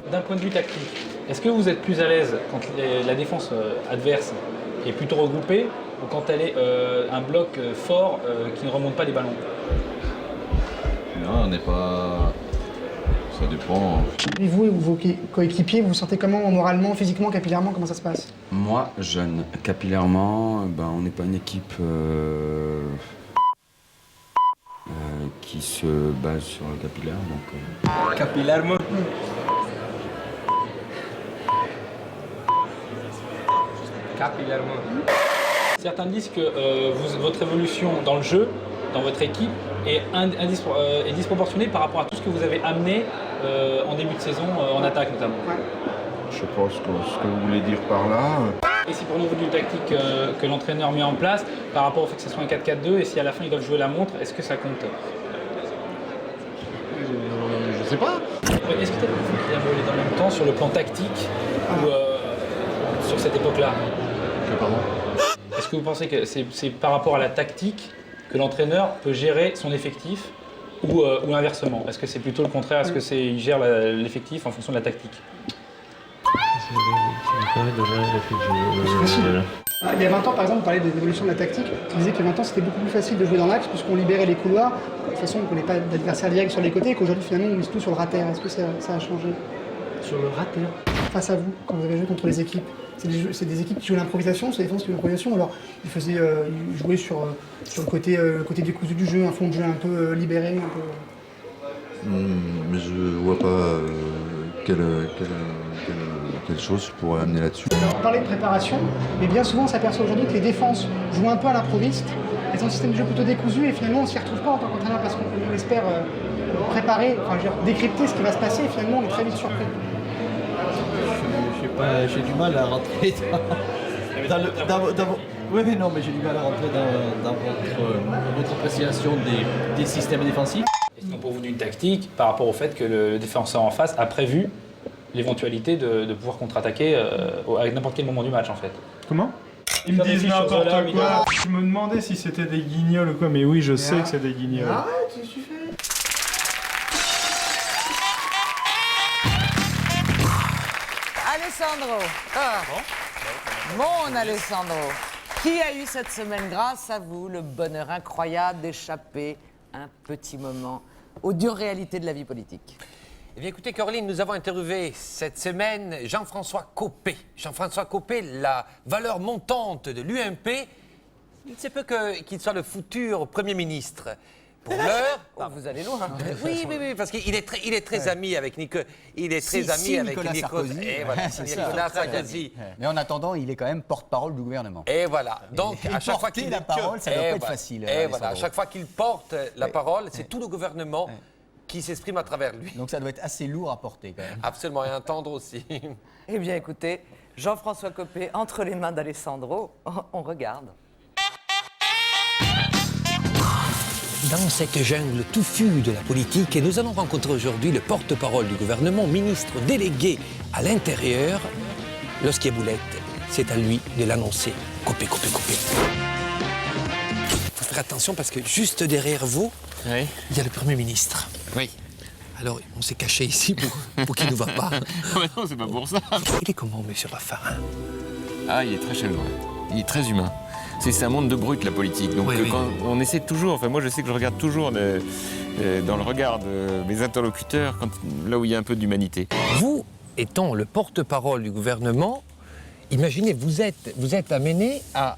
D'un point de vue tactique, est-ce que vous êtes plus à l'aise quand la défense adverse est plutôt regroupée ou quand elle est un bloc fort qui ne remonte pas les ballons? Non, on n'est pas... Ça dépend. Et vous et vos coéquipiers, vous vous sentez comment moralement, physiquement, capillairement, comment ça se passe? Moi, jeune, capillairement, on n'est pas une équipe qui se base sur le capillaire. Donc, Capillairement. Capillairement. Certains disent que votre évolution dans le jeu, dans votre équipe, est disproportionnée par rapport à tout ce que vous avez amené en début de saison, en attaque notamment. je pense que ce que vous voulez dire par là. Et si pour nous une tactique que l'entraîneur met en place par rapport au fait que ce soit un 4-4-2 et si à la fin ils doivent jouer la montre, est-ce que ça compte? Je sais pas. Est-ce que tu as évolué dans le même temps sur le plan tactique ou sur cette époque-là? Pardon. Est-ce que vous pensez que c'est par rapport à la tactique que l'entraîneur peut gérer son effectif ou inversement? Est-ce que c'est plutôt le contraire? Est-ce que il gère l'effectif en fonction de la tactique? Il y a 20 ans, par exemple, on parlait de l'évolution de la tactique. Tu disais qu'il y a 20 ans, c'était beaucoup plus facile de jouer dans l'axe puisqu'on libérait les couloirs. De toute façon, on ne connaît pas d'adversaire direct sur les côtés et qu'aujourd'hui, finalement, on mise tout sur le rater. Est-ce que ça a changé? Sur le rater? Face à vous, quand vous avez joué contre les équipes, c'est des équipes qui jouent l'improvisation, c'est des défenses qui jouent l'improvisation. Alors, ils jouaient sur le côté décousu du jeu, un fond de jeu un peu libéré, un peu... Mais je vois pas quelle chose je pourrais amener là-dessus. On parlait de préparation, mais bien souvent on s'aperçoit aujourd'hui que les défenses jouent un peu à l'improviste. Elles ont un système de jeu plutôt décousu et finalement on s'y retrouve pas en tant qu'entraîneur parce qu'on espère préparer, décrypter ce qui va se passer et finalement on est très vite surpris. Je sais pas, j'ai du mal à rentrer Oui, mais non, mais j'ai du mal à rentrer dans votre appréciation des systèmes défensifs. Est-ce qu'on pour vous d'une tactique par rapport au fait que le défenseur en face a prévu l'éventualité de pouvoir contre-attaquer à n'importe quel moment du match en fait? Comment? Ils me disent n'importe quoi. Je me demandais si c'était des guignols ou quoi, mais oui, je sais que c'est des guignols. Arrête, c'est suffit. Alessandro. Mon Alessandro. Qui a eu cette semaine, grâce à vous, le bonheur incroyable d'échapper un petit moment aux dures réalités de la vie politique? Eh bien, écoutez, Caroline, nous avons interviewé cette semaine Jean-François Copé. Jean-François Copé, la valeur montante de l'UMP, il ne se peut qu'il soit le futur Premier ministre. Pour l'heure... vous allez loin. Oui, parce qu'il est très ami avec Nicolas Sarkozy. Mais en attendant, il est quand même porte-parole du gouvernement. Et voilà. Donc, à chaque fois qu'il la parole, ça doit pas être facile. Et voilà, à chaque fois qu'il porte la parole, c'est tout le gouvernement qui s'exprime à travers lui. Donc ça doit être assez lourd à porter quand même. Absolument, et entendre aussi. Eh bien, écoutez, Jean-François Copé entre les mains d'Alessandro, on regarde. Dans cette jungle touffue de la politique, et nous allons rencontrer aujourd'hui le porte-parole du gouvernement, ministre délégué à l'intérieur. Lorsqu'il y a boulette, c'est à lui de l'annoncer. Copé, Copé, Copé. Il faut faire attention parce que juste derrière vous, il y a le Premier ministre. Oui. Alors, on s'est caché ici pour qu'il ne voit pas. Non, c'est pas pour ça. Il est comment, monsieur Raffarin? Ah, il est très chaleureux. Il est très humain. C'est un monde de brutes, la politique. Donc quand on essaie toujours, enfin moi je sais que je regarde toujours dans le regard de mes interlocuteurs, là où il y a un peu d'humanité. Vous, étant le porte-parole du gouvernement, imaginez, vous êtes amené à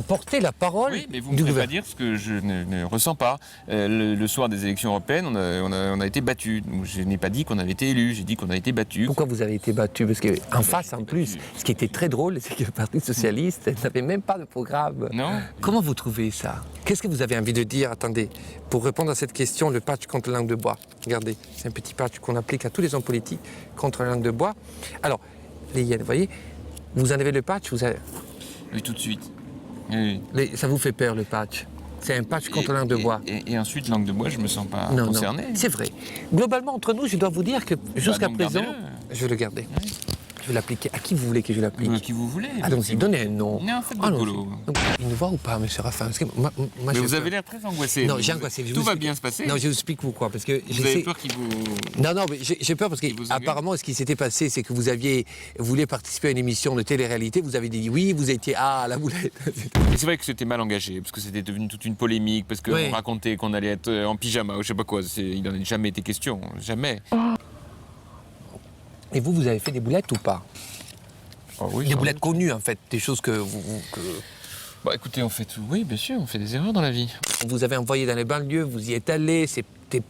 porter la parole oui, mais vous ne pouvez pas dire ce que je ne ressens pas. Le soir des élections européennes, on a été battus. Je n'ai pas dit qu'on avait été élus, j'ai dit qu'on a été battus. Pourquoi vous avez été battus? Parce qu'en face, en plus, ce qui était très drôle, c'est que le Parti socialiste n'avait même pas de programme. Non. Comment vous trouvez ça? Qu'est-ce que vous avez envie de dire? Attendez, pour répondre à cette question, le patch contre la langue de bois. Regardez, c'est un petit patch qu'on applique à tous les hommes politiques contre la langue de bois. Alors, les hyènes, vous voyez, vous enlevez le patch, vous avez... Oui, tout de suite. Oui. Ça vous fait peur, le patch? C'est un patch contre la langue de bois. Et ensuite, langue de bois, je ne me sens pas concerné. Non, c'est vrai. Globalement, entre nous, je dois vous dire que jusqu'à présent, je vais le garder. Oui. Je vais l'appliquer. À qui vous voulez que je l'applique? À qui vous voulez. Allons-y, donnez un nom. Non, faites de boulot. Il nous voit ou pas, monsieur Raffin? Mais vous avez l'air très angoissé. Non, j'ai angoissé. Tout va bien se passer. Non, je vous explique pourquoi. Parce que vous avez peur qu'il vous... Non, mais j'ai peur parce qu'apparemment, ce qui s'était passé, c'est que vous voulu participer à une émission de télé-réalité, vous avez dit oui, vous étiez à la boulette. Mais c'est vrai que c'était mal engagé, parce que c'était devenu toute une polémique, parce qu'on racontait qu'on allait être en pyjama ou je sais pas quoi. Il n'en a jamais été question, jamais. Et vous avez fait des boulettes ou pas? Oh oui, des boulettes connues, en fait, des choses que Bah écoutez, on fait tout. Oui, bien sûr, on fait des erreurs dans la vie. On vous avait envoyé dans les banlieues, vous y êtes allé, c'était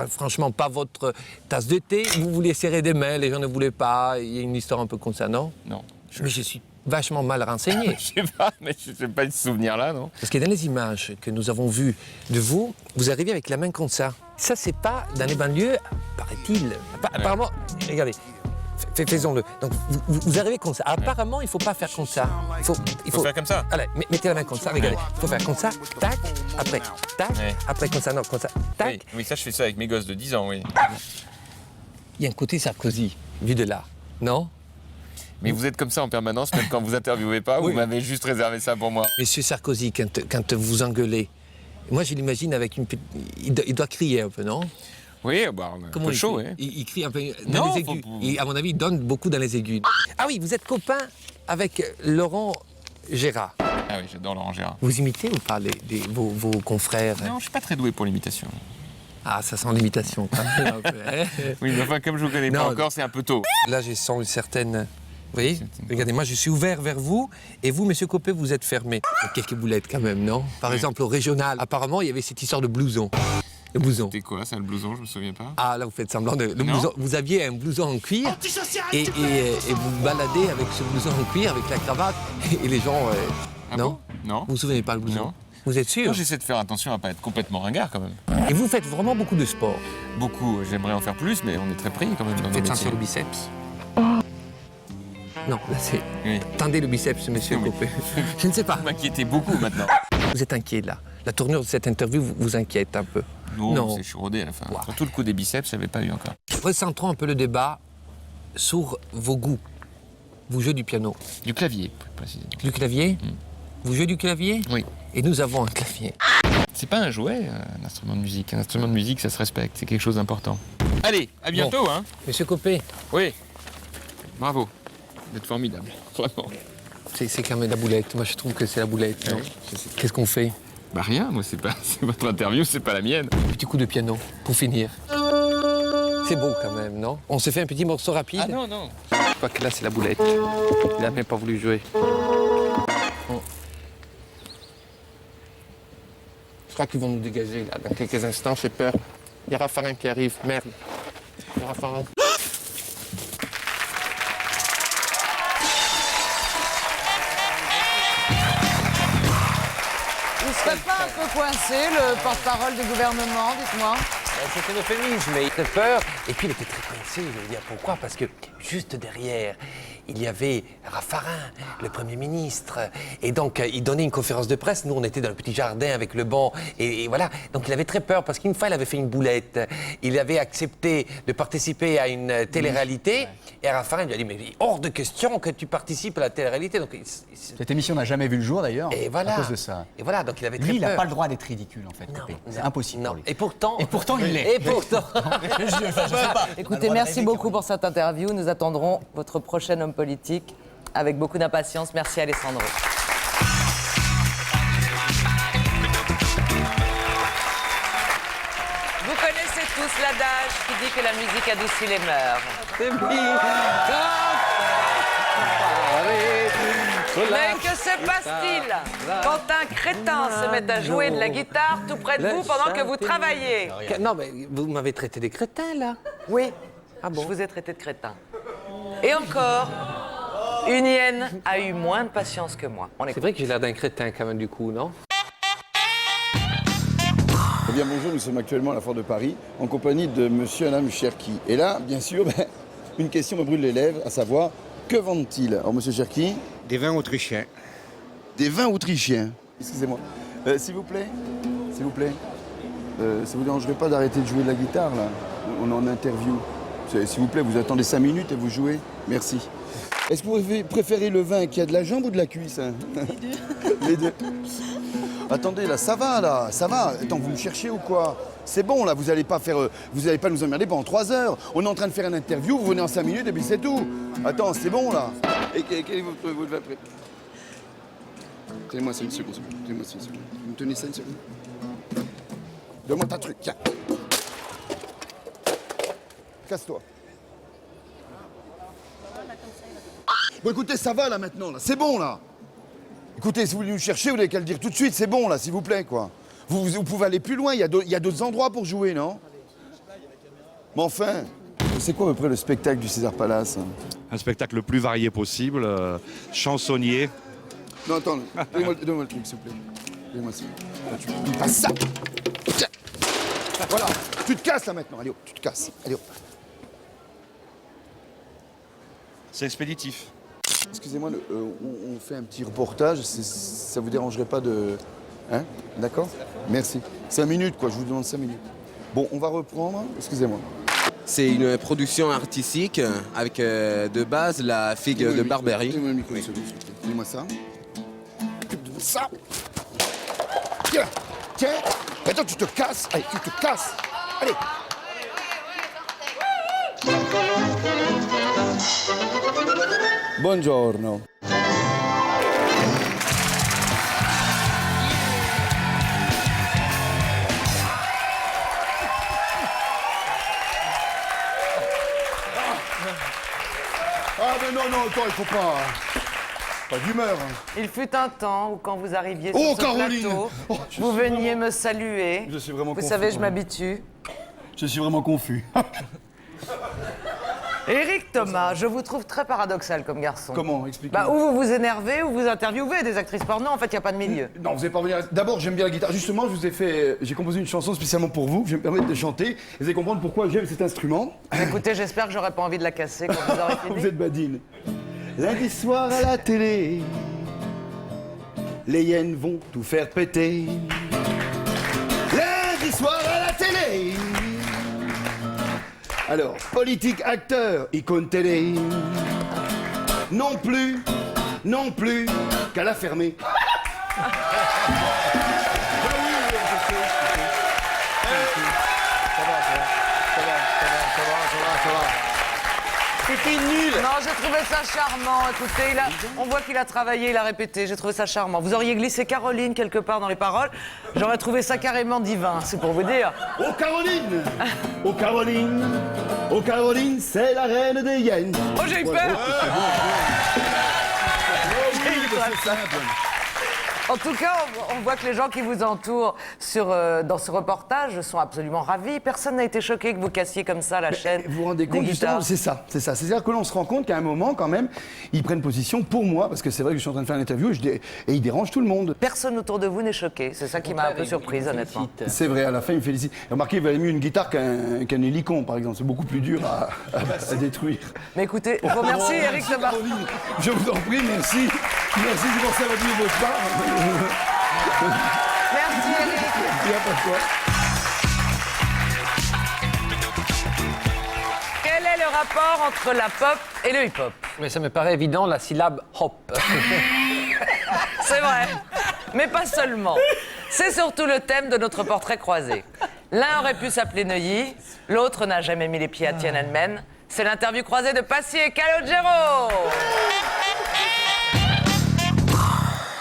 franchement pas votre tasse de thé. Vous vouliez serrer des mains, les gens ne voulaient pas. Il y a une histoire un peu comme ça, non? Non. Mais je suis vachement mal renseigné. Je sais pas, mais je sais pas de ce souvenir-là, non. Parce que dans les images que nous avons vues de vous, vous arrivez avec la main comme ça. Ça, c'est pas dans les banlieues, paraît-il. Apparemment, regardez, faisons-le. Donc, vous arrivez comme ça. Apparemment, il ne faut pas faire comme ça. Il faut faire comme ça. Allez, mettez la main comme ça, regardez. Il faut faire comme ça, tac, après, tac, après comme ça, non, comme ça, tac. Oui, ça, je fais ça avec mes gosses de 10 ans, oui. Il y a un côté Sarkozy, vu de là, non? Mais vous êtes comme ça en permanence, même quand vous interviewez pas, vous m'avez juste réservé ça pour moi. Monsieur Sarkozy, quand vous engueulez, moi je l'imagine avec une petite... Il doit crier un peu, non? Oui, bah, on a un peu chaud, hein. Il crie un peu dans les aigus. À mon avis, il donne beaucoup dans les aigus. Ah oui, vous êtes copain avec Laurent Gérard. Ah oui, j'adore Laurent Gérard. Vous imitez ou pas vos confrères? Non, je suis pas très doué pour l'imitation. Ah, ça sent l'imitation quand même un peu, hein. Oui, mais enfin, comme je vous connais pas encore, c'est un peu tôt. Là, je sens une certaine... Vous voyez? Regardez, moi je suis ouvert vers vous et vous, monsieur Copé, vous êtes fermé. Quelques boulettes quand même, non? Par exemple, au régional, apparemment, il y avait cette histoire de blouson. Le blouson. C'était quoi, ça, le blouson? Je me souviens pas. Ah, là, vous faites semblant de... Le blouson, vous aviez un blouson en cuir et vous baladez avec ce blouson en cuir, avec la cravate, et les gens... non? Non. Vous vous souvenez pas le blouson? Non. Vous êtes sûr? Moi, j'essaie de faire attention à pas être complètement ringard, quand même. Et vous faites vraiment beaucoup de sport? Beaucoup. J'aimerais en faire plus, mais on est très pris, quand même, dans nos Faites métiers. sentir le biceps. Non, là c'est... Tendez le biceps, monsieur Copé. Je ne sais pas. Vous m'inquiétez beaucoup maintenant. Vous êtes inquiet là. La tournure de cette interview vous inquiète un peu. Non. C'est chaudé à la fin. Surtout le coup des biceps, je n'avais pas eu encore. Recentrons un peu le débat sur vos goûts. Vous jouez du piano. Du clavier, plus précisément. Du clavier? Vous jouez du clavier? Oui. Et nous avons un clavier. C'est pas un jouet, un instrument de musique. Un instrument de musique, ça se respecte. C'est quelque chose d'important. Allez, à bientôt, hein. Monsieur Copé. Oui. Bravo. Vous êtes formidable. Vraiment. C'est quand même la boulette. Moi, je trouve que c'est la boulette. Ouais, qu'est-ce qu'on fait? Bah rien, moi, c'est votre interview, c'est pas la mienne. Petit coup de piano, pour finir. C'est beau quand même, non? On se fait un petit morceau rapide? Ah non, non. Je crois que là, c'est la boulette. Il n'a même pas voulu jouer. Je crois qu'ils vont nous dégager, là, dans quelques instants. J'ai peur. Il y a Raffarin qui arrive. Merde. Il y a Raffarin. Il serait pas un peu coincé, le porte-parole du gouvernement, dites-moi? C'est un euphémisme, mais il avait peur. Et puis il était très coincé, je veux dire pourquoi? Parce que juste derrière, il y avait Raffarin, le Premier ministre. Et donc, il donnait une conférence de presse. Nous, on était dans le petit jardin avec le banc. Et voilà. Donc, il avait très peur parce qu'une fois, il avait fait une boulette. Il avait accepté de participer à une télé-réalité. Et Raffarin lui a dit, mais hors de question que tu participes à la télé-réalité. Donc, cette émission n'a jamais vu le jour, d'ailleurs, voilà. à cause de ça. Et voilà, donc il avait très lui, peur. il n'a pas le droit d'être ridicule, en fait. C'est impossible pour lui. Et pourtant, il l'est. Et pourtant. je sais pas. Écoutez, merci beaucoup pour cette interview. Nous attendrons votre prochain homme politique avec beaucoup d'impatience. Merci Alessandro. Vous connaissez tous l'adage qui dit que la musique adoucit les mœurs. Mais que se passe-t-il quand un crétin se met à jouer de la guitare tout près de vous pendant que vous travaillez? Non, mais vous m'avez traité des crétins, là. Oui. Ah bon? Je vous ai traité de crétin. Et encore, une hyène a eu moins de patience que moi. C'est vrai que j'ai l'air d'un crétin, quand même, du coup, non? Eh bien, bonjour, nous sommes actuellement à la Foire de Paris, en compagnie de monsieur et madame Cherki. Et là, bien sûr, une question me brûle les lèvres, à savoir, que vendent-ils? Alors, monsieur Cherki? Des vins autrichiens. Des vins autrichiens? Excusez-moi. S'il vous plaît, ça vous dérangerait pas d'arrêter de jouer de la guitare, là? On est en interview. S'il vous plaît, vous attendez 5 minutes et vous jouez. Merci. Est-ce que vous préférez le vin qui a de la jambe ou de la cuisse, hein? Les deux. Attendez, là, ça va, là, ça va. Attends, vous me cherchez ou quoi? C'est bon, là, vous allez pas nous emmerder pendant 3 heures. On est en train de faire une interview, vous venez en 5 minutes et puis c'est tout. Attends, c'est bon, là. Et quel est votre vin après? Tenez-moi ça une seconde. Tenez-moi ça une seconde. Vous me tenez ça une seconde? Donne-moi ta truc, tiens. Casse-toi. Bon, écoutez, ça va, là, maintenant, là. C'est bon, là. Écoutez, si vous voulez nous chercher, vous n'avez qu'à le dire tout de suite, c'est bon, là, s'il vous plaît, quoi. Vous pouvez aller plus loin, il y a d'autres endroits pour jouer, non? Mais enfin, c'est quoi à peu près le spectacle du César Palace? Un spectacle le plus varié possible, chansonnier. Non, attends, donne-moi le truc, s'il vous plaît. Donne-moi ça. Tu me passes ça. Tiens. Voilà, tu te casses là maintenant, allez hop, tu te casses. Allez hop. C'est expéditif. Excusez-moi, on fait un petit reportage, ça vous dérangerait pas de... Hein? D'accord? Merci. 5 minutes, quoi, je vous demande 5 minutes. Bon, on va reprendre, excusez-moi. C'est une production artistique avec de base la figue de Barberie. Donnez-moi le micro, s'il vous plaît. Donnez-moi ça. Donnez-moi ça. Tiens, tiens. Attends, tu te casses. Allez, tu te casses. Allez. Buongiorno. Ah mais non, attends, il faut pas... Pas d'humeur. Il fut un temps où quand vous arriviez Oh, sur ce Caroline plateau, Oh, vous veniez me saluer. Je suis vraiment Vous confus. savez, je m'habitue. Je suis vraiment confus. Éric Thomas, je vous trouve très paradoxal comme garçon. Comment? Expliquez-moi. Bah, ou vous vous énervez, ou vous interviewez des actrices porno. En fait, il n'y a pas de milieu. Non, vous n'allez pas revenir. D'abord, j'aime bien la guitare. Justement, j'ai composé une chanson spécialement pour vous. Je vais me permettre de chanter. Vous allez comprendre pourquoi j'aime cet instrument. Écoutez, j'espère que j'aurai pas envie de la casser quand vous aurez fini. Vous êtes badine. Lundi soir à la télé, les hyènes vont tout faire péter. Lundi soir à la télé. Alors, politique, acteur, icône télé. Non plus qu'à la fermer. C'était nul. Non, j'ai trouvé ça charmant. Écoutez, on voit qu'il a travaillé, il a répété. J'ai trouvé ça charmant. Vous auriez glissé Caroline quelque part dans les paroles. J'aurais trouvé ça carrément divin, c'est pour vous dire. Oh Caroline. Oh Caroline. Oh Caroline, c'est la reine des hyènes. Oh, j'ai eu peur. J'ai eu peur. En tout cas, on voit que les gens qui vous entourent dans ce reportage sont absolument ravis. Personne n'a été choqué que vous cassiez comme ça la chaîne. Vous vous rendez compte, justement, c'est ça. C'est-à-dire que l'on se rend compte qu'à un moment, quand même, ils prennent position pour moi, parce que c'est vrai que je suis en train de faire l'interview et ils dérangent tout le monde. Personne autour de vous n'est choqué. C'est ça qui m'a un peu surprise, honnêtement. C'est vrai, à la fin, il me félicite. Remarquez, il valait mieux une guitare qu'un hélicon, par exemple. C'est beaucoup plus dur à détruire. Mais écoutez, je vous remercie, Éric Thomas. Je vous en prie, merci. Merci de penser à votre vie de votre part. Merci, Éric. Il n'y a pas de quoi. Quel est le rapport entre la pop et le hip-hop? Mais ça me paraît évident, la syllabe hop. C'est vrai, mais pas seulement. C'est surtout le thème de notre portrait croisé. L'un aurait pu s'appeler Neuilly, l'autre n'a jamais mis les pieds à Tiananmen. C'est l'interview croisée de Passy et Calogero.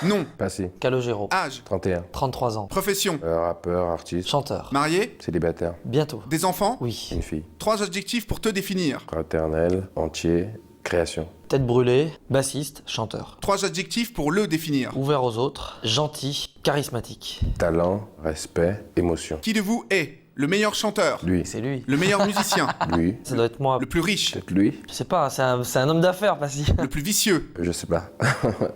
Nom. Passy. Calogero. Âge. 31. 33 ans. Profession. Rappeur, artiste. Chanteur. Marié. Célibataire. Bientôt. Des enfants. Oui. Une fille. 3 adjectifs pour te définir. Fraternel, entier, création. Tête brûlée, bassiste, chanteur. 3 adjectifs pour le définir. Ouvert aux autres, gentil, charismatique. Talent, respect, émotion. Qui de vous est le meilleur chanteur? Lui. C'est lui. Le meilleur musicien? Lui. Ça doit être moi. Le plus riche? Peut-être lui. Je sais pas, c'est un homme d'affaires, Passy. Le plus vicieux? Je sais pas.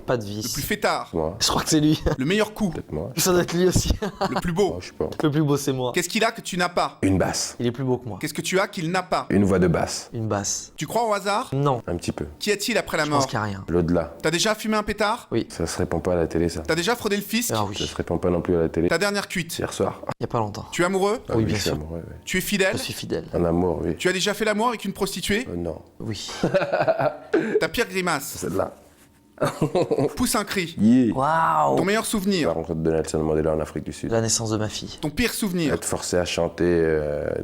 Pas de vice. Le plus fêtard? Moi. Je crois que c'est lui. Le meilleur coup? Peut-être moi. Ça doit être lui aussi. Le plus beau? Je sais pas. Le plus beau, c'est moi. Qu'est-ce qu'il a que tu n'as pas? Une basse. Il est plus beau que moi. Qu'est-ce que tu as qu'il n'a pas? Une voix de basse. Une basse. Tu crois au hasard? Non. Un petit peu. Qu'y a-t-il après la Je mort? pense qu'il n'y a rien. L'au-delà. T'as déjà fumé un pétard? Oui. Ça se répand pas à la télé, ça. T'as déjà fraudé le fisc? Ah oui. Ça se répand pas non plus à la télé. Ta dernière cuite? Hier soir. Il y a pas longtemps. Tu es amoureux? Ah oui, bien sûr. Amoureux, oui. Tu es fidèle? Je suis fidèle. Un amour, oui. Tu as déjà fait l'amour avec une prostituée? Non. Oui. Ta pire grimace? Celle-là. Pousse un cri. Yeah. Waouh. Ton meilleur souvenir? La rencontre de Nelson Mandela en Afrique du Sud. La naissance de ma fille. Ton pire souvenir? Être forcé à chanter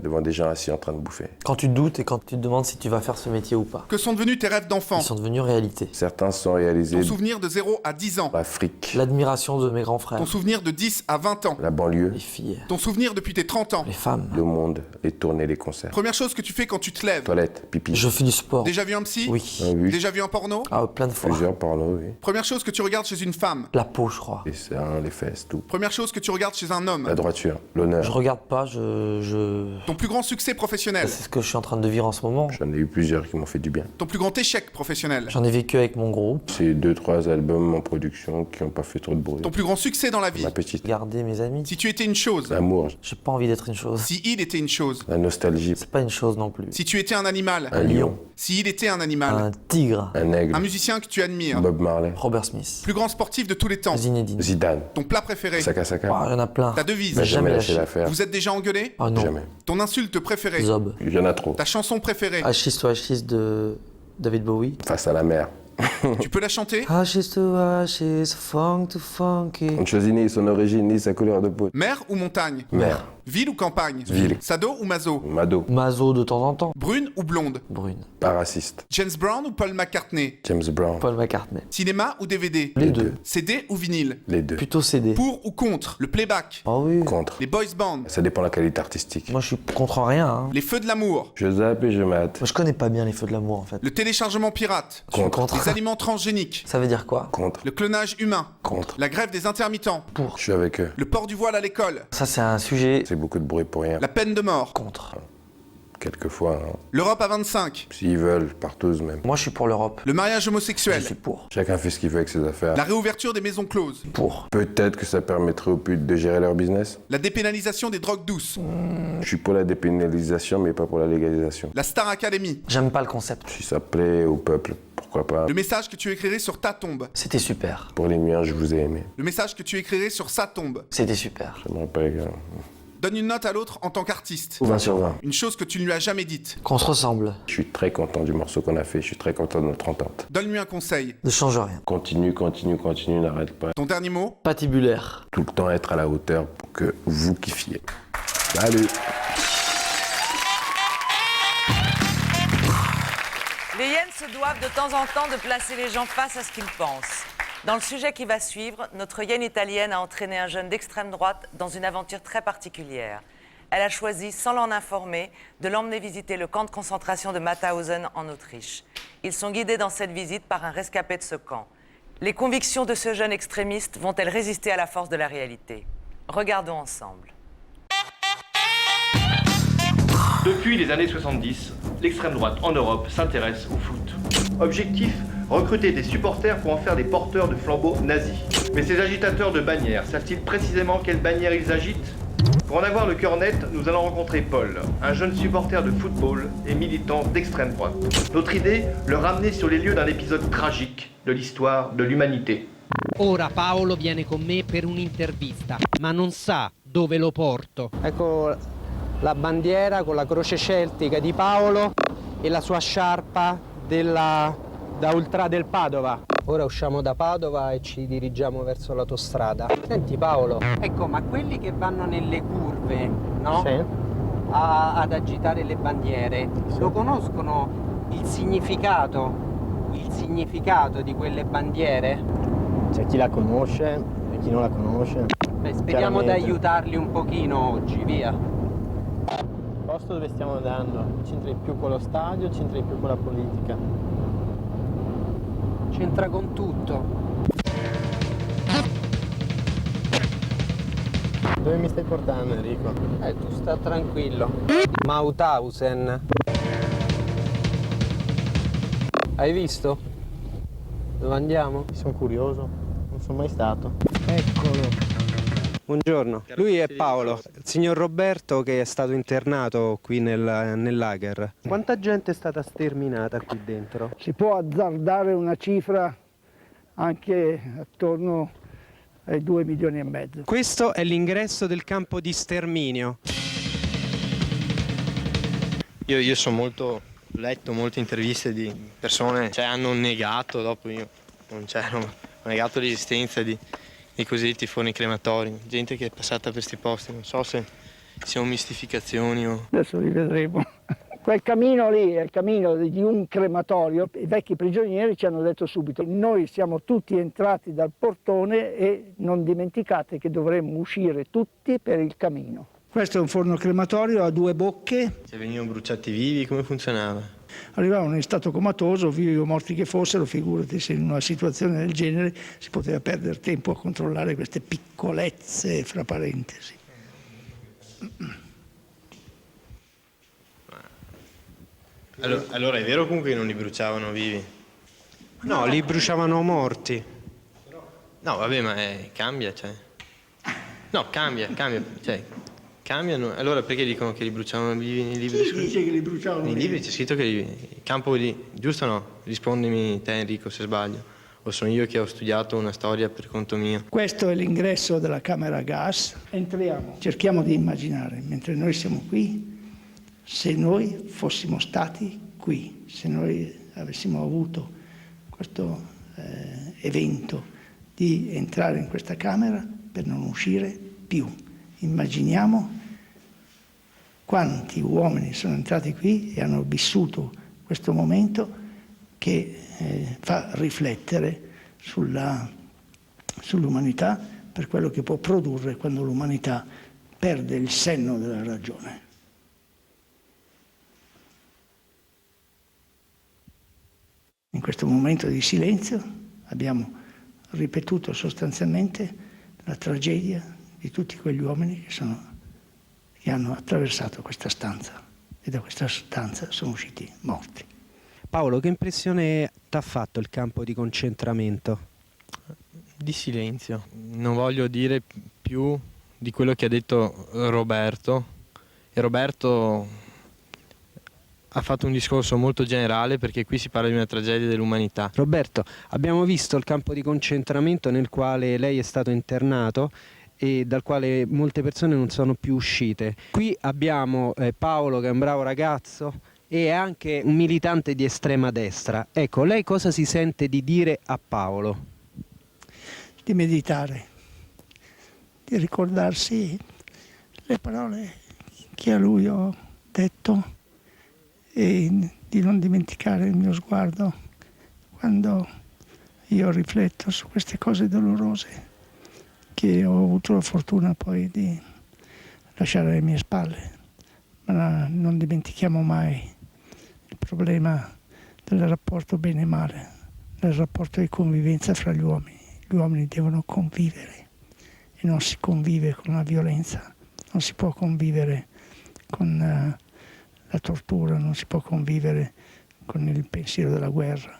devant des gens assis en train de bouffer. Quand tu doutes et quand tu te demandes si tu vas faire ce métier ou pas. Que sont devenus tes rêves d'enfant? Ils sont devenus réalité. Certains sont réalisés. Ton souvenir de 0 à 10 ans? L'Afrique. L'admiration de mes grands frères. Ton souvenir de 10 à 20 ans? La banlieue. Les filles. Ton souvenir depuis tes 30 ans? Les femmes. Le monde, les tournées, les concerts. Première chose que tu fais quand tu te lèves? Toilette, pipi. Je fais du sport. Déjà vu un psy? Oui. Déjà vu un porno? Ah, plein de fois. Plusieurs pornos. oui. Première chose que tu regardes chez une femme. La peau, je crois. Les seins, les fesses, tout. Première chose que tu regardes chez un homme. La droiture, l'honneur. Je regarde pas, Ton plus grand succès professionnel. C'est ce que je suis en train de vivre en ce moment. J'en ai eu plusieurs qui m'ont fait du bien. Ton plus grand échec professionnel. J'en ai vécu avec mon groupe. C'est 2-3 albums en production qui n'ont pas fait trop de bruit. Ton plus grand succès dans la vie. Ma petite. Garder mes amis. Si tu étais une chose. L'amour. J'ai pas envie d'être une chose. Si il était une chose. La nostalgie. C'est pas une chose non plus. Si tu étais un animal. Un lion. Si il était un animal. Un tigre. Un aigle. Un musicien que tu admires. Bob Marley. Robert Smith. Plus grand sportif de tous les temps. Zinedine. Zidane. Ton plat préféré. Saka Saka. Il y en a plein. Ta devise. Bah, jamais lâché l'affaire. Vous êtes déjà engueulé? Oh non. Jamais. Ton insulte préférée. Zob. Il y en a trop. Ta chanson préférée. Ashes to Ashes de David Bowie. Face à la mer. Tu peux la chanter? Ashes to ashes, funk to funky. On ne choisit ni son origine ni sa couleur de peau. Mer ou montagne? Mer. Ville ou campagne? Ville. Sado ou Mazo? Mado. Mazo de temps en temps. Brune ou blonde? Brune. Pas raciste. James Brown ou Paul McCartney? James Brown. Paul McCartney. Cinéma ou DVD? Les deux. CD ou vinyle? Les deux. Plutôt CD. Pour ou contre? Le playback? Ah oui. Contre. Les boys bands? Ça dépend de la qualité artistique. Moi je suis contre rien. Hein. Les feux de l'amour? Je zappe et je mate. Moi je connais pas bien les feux de l'amour en fait. Le téléchargement pirate? Contre. Les aliments transgéniques? Ça veut dire quoi? Contre. Le clonage humain? Contre. La grève des intermittents? Pour. Je suis avec eux. Le port du voile à l'école? Ça c'est un sujet. C'est beaucoup de bruit pour rien. La peine de mort? Contre. Quelquefois. Hein. L'Europe à 25? S'ils veulent, partous même. Moi je suis pour l'Europe. Le mariage homosexuel? Je suis pour. Chacun fait ce qu'il veut avec ses affaires. La réouverture des maisons closes? Pour. Peut-être que ça permettrait aux putes de gérer leur business. La dépénalisation des drogues douces? Je suis pour la dépénalisation mais pas pour la légalisation. La Star Academy? J'aime pas le concept. Si ça plaît au peuple, pourquoi pas. Le message que tu écrirais sur ta tombe? C'était super. Pour les miens, je vous ai aimé. Le message que tu écrirais sur sa tombe? C'était super. J'aimerais pas les gars. Donne une note à l'autre en tant qu'artiste. 20 sur 20. Une chose que tu ne lui as jamais dite. Qu'on se ressemble. Je suis très content du morceau qu'on a fait, je suis très content de notre entente. Donne-lui un conseil. Ne change rien. Continue, n'arrête pas. Ton dernier mot? Patibulaire. Tout le temps être à la hauteur pour que vous kiffiez. Salut. Les hyènes se doivent de temps en temps de placer les gens face à ce qu'ils pensent. Dans le sujet qui va suivre, notre hyène italienne a entraîné un jeune d'extrême droite dans une aventure très particulière. Elle a choisi, sans l'en informer, de l'emmener visiter le camp de concentration de Mauthausen en Autriche. Ils sont guidés dans cette visite par un rescapé de ce camp. Les convictions de ce jeune extrémiste vont-elles résister à la force de la réalité? Regardons ensemble. Depuis les années 70, l'extrême droite en Europe s'intéresse au foot. Objectif, recruter des supporters pour en faire des porteurs de flambeaux nazis. Mais ces agitateurs de bannières savent-ils précisément quelle bannière ils agitent? Pour en avoir le cœur net, nous allons rencontrer Paul, un jeune supporter de football et militant d'extrême droite. Notre idée, le ramener sur les lieux d'un épisode tragique de l'histoire de l'humanité. Ora Paolo viene con me per un'intervista, ma non sa dove lo porto. Ecco la bandiera con la croce celtica di Paolo e la sua sciarpa da Ultra del Padova. Ora usciamo da Padova e ci dirigiamo verso l'autostrada. Senti Paolo, ecco, ma quelli che vanno nelle curve, no? Sì. Ad agitare le bandiere, sì. Lo conoscono il significato di quelle bandiere? C'è chi la conosce e chi non la conosce. Beh, speriamo di aiutarli un pochino oggi, via. Il posto dove stiamo andando c'entra di più con lo stadio, c'entra di più con la politica. C'entra con tutto. Dove mi stai portando, Enrico? Tu sta tranquillo. Mauthausen. Hai visto? Dove andiamo? Sono curioso, non sono mai stato. Eccolo. Buongiorno, lui è Paolo, il signor Roberto che è stato internato qui nel lager. Quanta gente è stata sterminata qui dentro? Si può azzardare una cifra anche attorno ai 2,5 milioni. Questo è l'ingresso del campo di sterminio. Io sono ho letto molte interviste di persone che hanno negato, dopo io non c'ero, ho negato l'esistenza di cosiddetti forni crematori, gente che è passata per questi posti, non so se siano mistificazioni o... Adesso li vedremo. Quel camino lì è il camino di un crematorio, i vecchi prigionieri ci hanno detto subito, noi siamo tutti entrati dal portone e non dimenticate che dovremmo uscire tutti per il camino. Questo è un forno crematorio a 2 bocche. Se venivano bruciati vivi, come funzionava? Arrivavano in stato comatoso, vivi o morti che fossero, figurati se in una situazione del genere si poteva perdere tempo a controllare queste piccolezze, fra parentesi. Allora è vero comunque che non li bruciavano vivi? No, li bruciavano morti. No, vabbè, ma cambia, cioè. No, cambia, cioè. Cambiano. Allora perché dicono che li bruciavano vivi nei libri? Chi dice che li bruciavano nei vivi? libri c'è scritto che il campo di... Giusto o no? Rispondimi te Enrico se sbaglio. O sono io che ho studiato una storia per conto mio? Questo è l'ingresso della camera a gas. Entriamo, cerchiamo di immaginare, mentre noi siamo qui, se noi fossimo stati qui, se noi avessimo avuto questo evento di entrare in questa camera per non uscire più. Immaginiamo quanti uomini sono entrati qui e hanno vissuto questo momento che fa riflettere sull'umanità per quello che può produrre quando l'umanità perde il senno della ragione. In questo momento di silenzio abbiamo ripetuto sostanzialmente la tragedia di tutti quegli uomini che hanno attraversato questa stanza e da questa stanza sono usciti morti. Paolo, che impressione ti ha fatto il campo di concentramento? Di silenzio. Non voglio dire più di quello che ha detto Roberto. E Roberto ha fatto un discorso molto generale perché qui si parla di una tragedia dell'umanità. Roberto, abbiamo visto il campo di concentramento nel quale lei è stato internato e dal quale molte persone non sono più uscite. Qui abbiamo Paolo che è un bravo ragazzo e è anche un militante di estrema destra. Ecco, lei cosa si sente di dire a Paolo? Di meditare, di ricordarsi le parole che a lui ho detto e di non dimenticare il mio sguardo quando io rifletto su queste cose dolorose che ho avuto la fortuna poi di lasciare alle mie spalle. Ma non dimentichiamo mai il problema del rapporto bene e male, del rapporto di convivenza fra gli uomini. Gli uomini devono convivere e non si convive con la violenza, non si può convivere con la tortura, non si può convivere con il pensiero della guerra.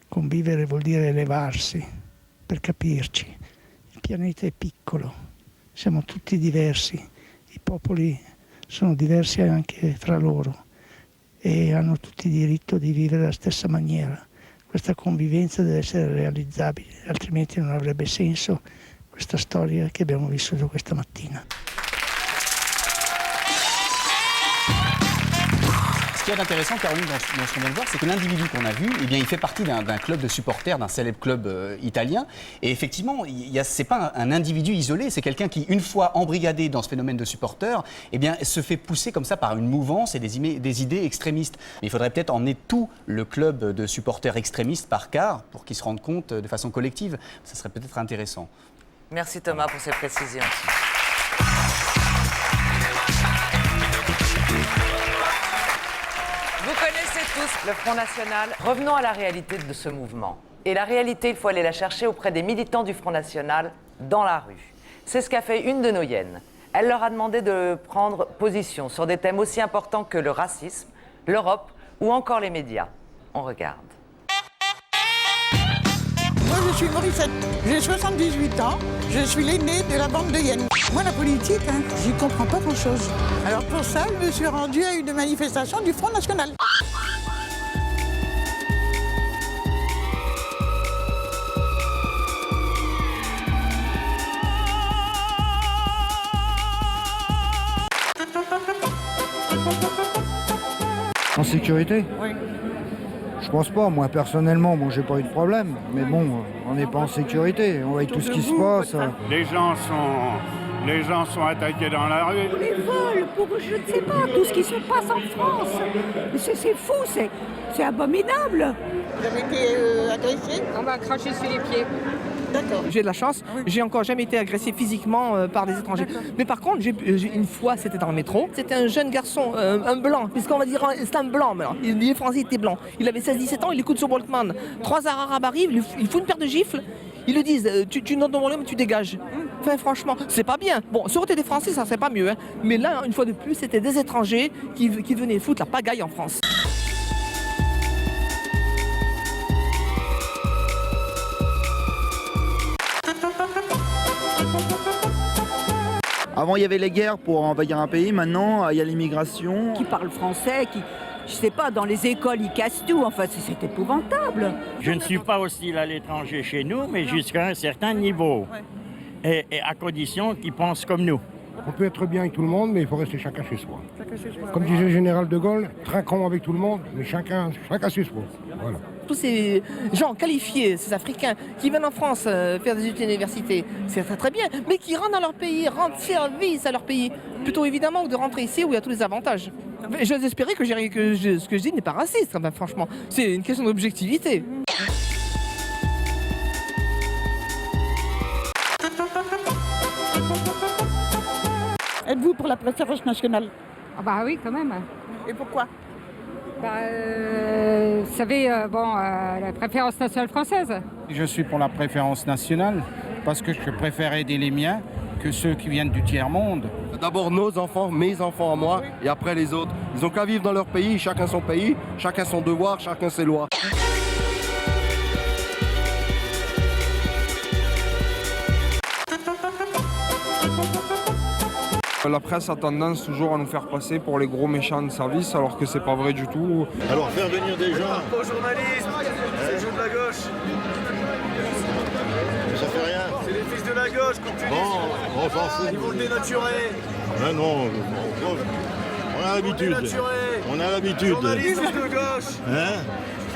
Convivere vuol dire elevarsi, per capirci. Il pianeta è piccolo, siamo tutti diversi, i popoli sono diversi anche fra loro e hanno tutti diritto di vivere alla stessa maniera. Questa convivenza deve essere realizzabile, altrimenti non avrebbe senso questa storia che abbiamo vissuto questa mattina. Ce qui est intéressant, Caroline, dans ce qu'on vient de voir, c'est que l'individu qu'on a vu, eh bien, il fait partie d'un club de supporters, d'un célèbre club italien. Et effectivement, c'est pas un individu isolé, c'est quelqu'un qui, une fois embrigadé dans ce phénomène de supporters, eh bien, se fait pousser comme ça par une mouvance et des idées extrémistes. Mais il faudrait peut-être emmener tout le club de supporters extrémistes par quart pour qu'ils se rendent compte de façon collective. Ça serait peut-être intéressant. Merci Thomas pour ces précisions. Vous connaissez tous le Front National. Revenons à la réalité de ce mouvement. Et la réalité, il faut aller la chercher auprès des militants du Front National dans la rue. C'est ce qu'a fait une de nos hyènes. Elle leur a demandé de prendre position sur des thèmes aussi importants que le racisme, l'Europe ou encore les médias. On regarde. Moi, je suis Morissette. J'ai 78 ans. Je suis l'aînée de la bande de hyènes. Moi, la politique, j'y comprends pas grand-chose. Alors pour ça, je me suis rendue à une manifestation du Front National. En sécurité ? Oui. Je pense pas, moi personnellement, j'ai pas eu de problème, mais bon, on n'est pas en sécurité, on voit avec tout ce qui se passe. Les gens sont attaqués dans la rue. Les vols, pour je ne sais pas, tout ce qui se passe en France. C'est fou, c'est abominable. Vous avez été agressé ? On m'a craché sur les pieds. J'ai de la chance, j'ai encore jamais été agressé physiquement par des étrangers. Mais par contre, une fois, c'était dans le métro, c'était un jeune garçon, un blanc, puisqu'on va dire, c'est un blanc maintenant. Il est français, il était blanc. Il avait 16-17 ans, il écoute sur Walkman. 3 Arabes arrivent, il fout une paire de gifles. Ils le disent, tu notes dans mon nom, mais tu dégages. Enfin, franchement, c'est pas bien. Bon, ça aurait été des Français, ça serait pas mieux. Hein. Mais là, une fois de plus, c'était des étrangers qui venaient foutre la pagaille en France. Avant, il y avait les guerres pour envahir un pays. Maintenant, il y a l'immigration. Qui parle français, je sais pas, dans les écoles, ils cassent tout. Enfin, c'est épouvantable. Je ne suis pas hostile à l'étranger chez nous, mais jusqu'à un certain niveau. Et à condition qu'ils pensent comme nous. On peut être bien avec tout le monde, mais il faut rester chacun chez soi. Comme disait le général de Gaulle, trinquons avec tout le monde, mais chacun chez soi. Voilà. Tous ces gens qualifiés, ces Africains, qui viennent en France faire des études universités, c'est très bien, mais qui rentrent dans leur pays, rendent service à leur pays, plutôt évidemment que de rentrer ici où il y a tous les avantages. J'ose espérer que ce que je dis n'est pas raciste, ben, franchement. C'est une question d'objectivité. Êtes-vous pour la préférence nationale? Ah bah oui, quand même. Et pourquoi? Vous savez, la préférence nationale française. Je suis pour la préférence nationale parce que je préfère aider les miens que ceux qui viennent du tiers-monde. D'abord nos enfants, mes enfants à moi, et après les autres. Ils n'ont qu'à vivre dans leur pays, chacun son pays, chacun son devoir, chacun ses lois. La presse a tendance toujours à nous faire passer pour les gros méchants de service, alors que c'est pas vrai du tout. Alors faire venir des gens... Au journalisme, c'est le jeu de la gauche. Ça fait rien. C'est les fils de la gauche, comme tu dis. Bon, on s'en fout. Ils vont le dénaturer. Non, on a l'habitude. On a l'habitude. Journalisme de gauche. Hein?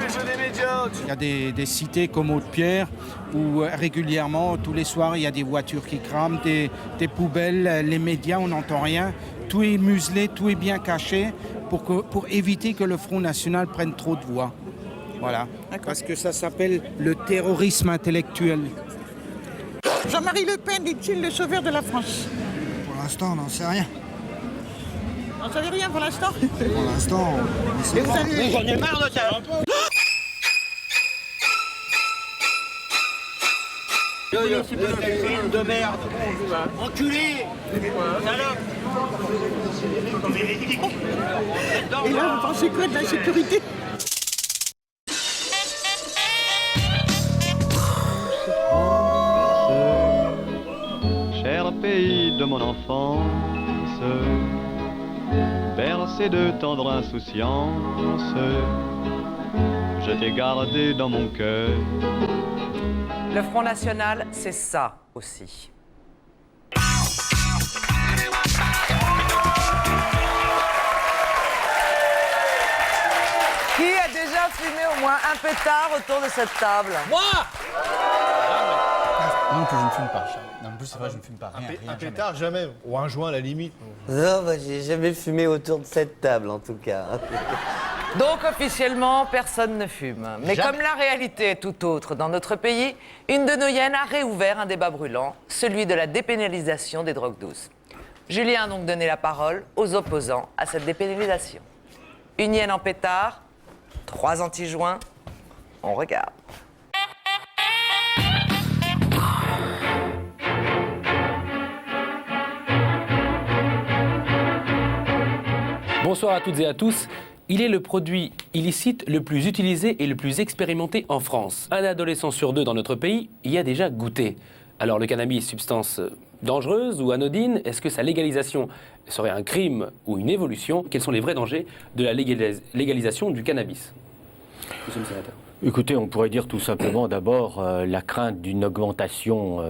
Le jeu des médias. Il y a des cités comme Haute-Pierre où régulièrement, tous les soirs, il y a des voitures qui crament, des poubelles, les médias, on n'entend rien. Tout est muselé, tout est bien caché pour éviter que le Front National prenne trop de voix. Voilà. Parce que ça s'appelle le terrorisme intellectuel. Jean-Marie Le Pen est-il le sauveur de la France? Pour l'instant, on n'en sait rien. Vous n'en savez rien pour l'instant? Pour l'instant, on sait pas. Mais j'en ai marre de ça. C'est film de merde. Enculé. Salope. Et là, vous pensez quoi de la sécurité? Cher pays de mon enfance, bercé de tendre insouciance, je t'ai gardé dans mon cœur. Le Front National, c'est ça aussi. Qui a déjà fumé au moins un pétard autour de cette table? Moi! Non, que je ne fume pas. Non, en plus, c'est vrai, je ne fume pas. Rien, Un pétard, jamais. Ou un joint, à la limite. Non, j'ai jamais fumé autour de cette table, en tout cas. Donc officiellement, personne ne fume. Mais Jamais. comme la réalité est tout autre dans notre pays, une de nos hyènes a réouvert un débat brûlant, celui de la dépénalisation des drogues douces. Julien a donc donné la parole aux opposants à cette dépénalisation. Une hyène en pétard, 3 anti-joints, on regarde. Bonsoir à toutes et à tous. Il est le produit illicite le plus utilisé et le plus expérimenté en France. Un adolescent sur 2 dans notre pays y a déjà goûté. Alors le cannabis, substance dangereuse ou anodine? Est-ce que sa légalisation serait un crime ou une évolution? Quels sont les vrais dangers de la légalisation du cannabis? Monsieur le sénateur. Écoutez, on pourrait dire tout simplement d'abord la crainte d'une augmentation,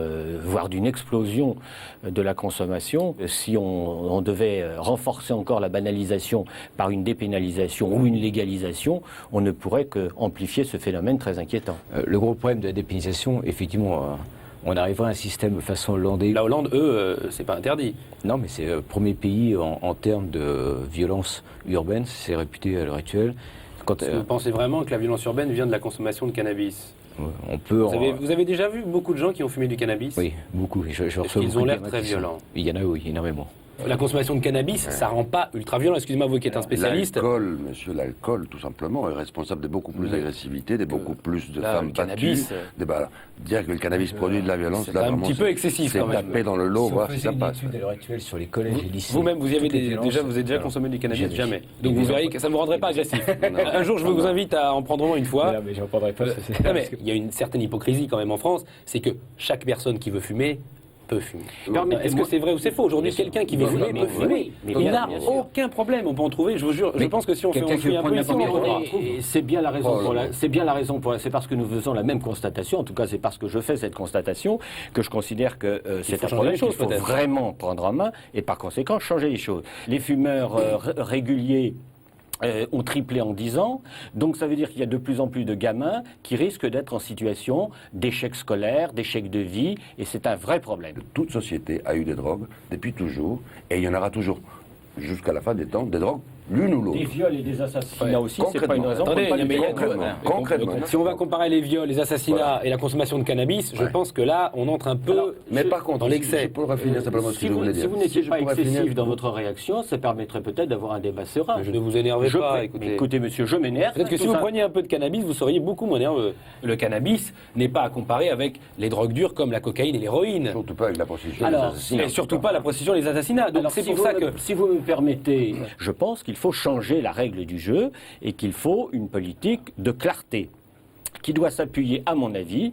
voire d'une explosion de la consommation. Si on devait renforcer encore la banalisation par une dépénalisation ou une légalisation, on ne pourrait qu'amplifier ce phénomène très inquiétant. Le gros problème de la dépénalisation, effectivement, on arriverait à un système façon hollandais. La Hollande, eux, c'est pas interdit. Non, mais c'est le premier pays en termes de violence urbaine, c'est réputé à l'heure actuelle. Vous pensez vraiment que la violence urbaine vient de la consommation de cannabis? On peut. Vous avez déjà vu beaucoup de gens qui ont fumé du cannabis? Oui, beaucoup. Ils ont l'air très violents. Il y en a, oui, énormément. La consommation de cannabis, ça rend pas ultra violent. Excusez-moi, vous qui êtes un spécialiste. L'alcool, monsieur, l'alcool, tout simplement, est responsable de beaucoup plus d'agressivité, de beaucoup plus de femmes battues. Dire que le cannabis produit de la violence, c'est un petit peu excessif quand même. C'est taper dans le lot, voir si ça passe. Une étude à l'heure actuelle sur les collèges et lycées. Vous-même, vous avez déjà consommé du cannabis? Jamais. Donc vous verrez que ça ne vous rendrait pas agressif. Un jour, je vous invite à en prendre au moins une fois. Non, mais j'en prendrai pas. Mais il y a une certaine hypocrisie quand même en France, c'est que chaque personne qui veut fumer peut fumer. Est-ce que c'est vrai ou c'est faux? Aujourd'hui, quelqu'un qui veut fumer peut fumer. Il n'a aucun problème. On peut en trouver, je vous jure. Je pense que si on fuit un peu ici, c'est bien la raison pour c'est parce que nous faisons la même constatation, en tout cas c'est parce que je fais cette constatation, que je considère que c'est un problème qu'il faut vraiment prendre en main et par conséquent changer les choses. Les fumeurs réguliers ont triplé en 10 ans, donc ça veut dire qu'il y a de plus en plus de gamins qui risquent d'être en situation d'échec scolaire, d'échec de vie, et c'est un vrai problème. Toute société a eu des drogues depuis toujours, et il y en aura toujours, jusqu'à la fin des temps, des drogues, l'une ou l'autre. Des viols et des assassinats aussi, c'est pas une raison. Concrètement. Si on va comparer les viols, les assassinats et la consommation de cannabis, je pense que là, on entre un peu dans l'excès. Pour finir simplement ce que je voulais dire. Si vous n'étiez pas excessif dans votre réaction, ça permettrait peut-être d'avoir un débat serein. Je ne vous énervez pas, écoutez. Écoutez, monsieur, je m'énerve. Peut-être que si vous preniez un peu de cannabis, vous seriez beaucoup moins nerveux. Le cannabis n'est pas à comparer avec les drogues dures comme la cocaïne et l'héroïne. Surtout pas avec la prostitution et les assassinats. Et surtout pas la prostitution et les assassinats. Donc c'est pour ça que... Si vous me permettez, je pense qu'il faut changer la règle du jeu et qu'il faut une politique de clarté qui doit s'appuyer, à mon avis,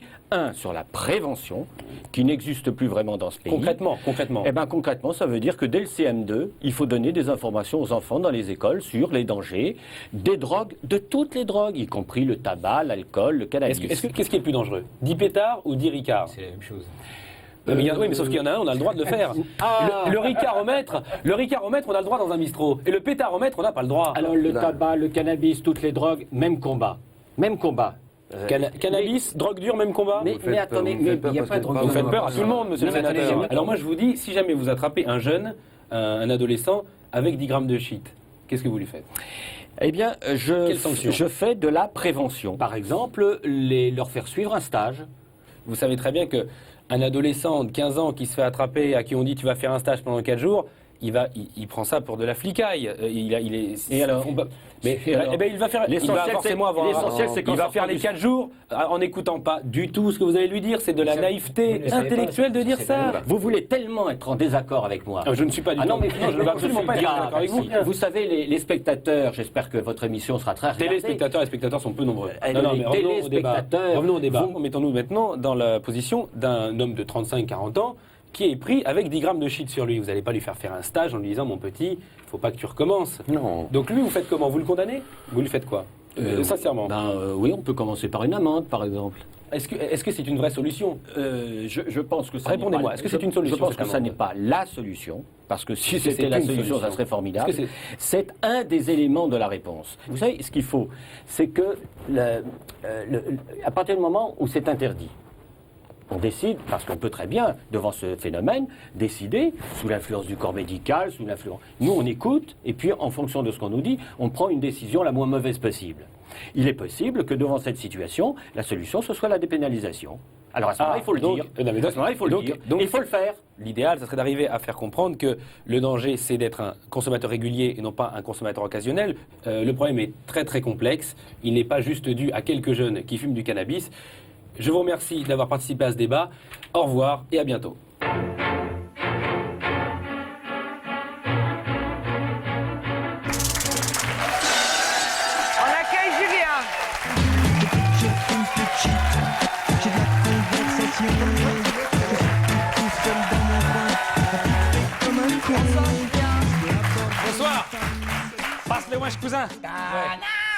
sur la prévention, qui n'existe plus vraiment dans ce pays. Concrètement. Eh bien, concrètement, ça veut dire que dès le CM2, il faut donner des informations aux enfants dans les écoles sur les dangers des drogues, de toutes les drogues, y compris le tabac, l'alcool, le cannabis. Qu'est-ce qui est le plus dangereux? 10 pétards ou 10 ricards? C'est la même chose. Oui, mais sauf qu'il y en a un, on a le droit de le faire. Le ricaromètre, on a le droit dans un bistrot. Et le pétaromètre, on n'a pas le droit. Alors le tabac, le cannabis, toutes les drogues, même combat. Même combat. Cannabis, drogue dure, même combat. Mais attendez, il n'y a pas de drogue. Vous faites peur à tout le monde, monsieur le sénateur. Alors moi, je vous dis, si jamais vous attrapez un jeune, un adolescent, avec 10 grammes de shit, qu'est-ce que vous lui faites? Eh bien, je fais de la prévention. Par exemple, leur faire suivre un stage. Vous savez très bien que un adolescent de 15 ans qui se fait attraper, à qui on dit tu vas faire un stage pendant 4 jours, il prend ça pour de la flicaille. Et alors il va faire. L'essentiel, c'est qu'il va faire les 4 jours en n'écoutant pas du tout ce que vous allez lui dire. C'est de la naïveté intellectuelle de dire ça. Vous voulez tellement être en désaccord avec moi. Je ne suis pas du tout. Non, mais je ne veux absolument pas être d'accord avec vous. Vous savez, les spectateurs, j'espère que votre émission sera très regardée. Téléspectateurs et spectateurs sont peu nombreux. Non, mais revenons au débat. Mettons-nous maintenant dans la position d'un homme de 35-40 ans qui est pris avec 10 grammes de shit sur lui. Vous n'allez pas lui faire un stage en lui disant, mon petit, il ne faut pas que tu recommences. Non. Donc lui, vous faites comment? Vous le condamnez? Vous lui faites quoi? Sincèrement. Oui, on peut commencer par une amende, par exemple. Est-ce que c'est une vraie solution? Je pense que ça Répondez-moi, est-ce que c'est une solution? Je pense que ça n'est pas la solution, parce que si c'était la solution, ça serait formidable. C'est un des éléments de la réponse. Vous savez, ce qu'il faut, c'est que à partir du moment où c'est interdit, on décide, parce qu'on peut très bien, devant ce phénomène, décider, sous l'influence du corps médical, sous l'influence... Nous, on écoute, et puis, en fonction de ce qu'on nous dit, on prend une décision la moins mauvaise possible. Il est possible que, devant cette situation, la solution, ce soit la dépénalisation. Alors, à ce moment-là, il faut le dire. À ce moment-là, il faut le dire. Donc, il faut le faire. L'idéal, ça serait d'arriver à faire comprendre que le danger, c'est d'être un consommateur régulier et non pas un consommateur occasionnel. Le problème est très, très complexe. Il n'est pas juste dû à quelques jeunes qui fument du cannabis. Je vous remercie d'avoir participé à ce débat. Au revoir et à bientôt. On accueille Julien. Bonsoir. Passe-le moi, cousin.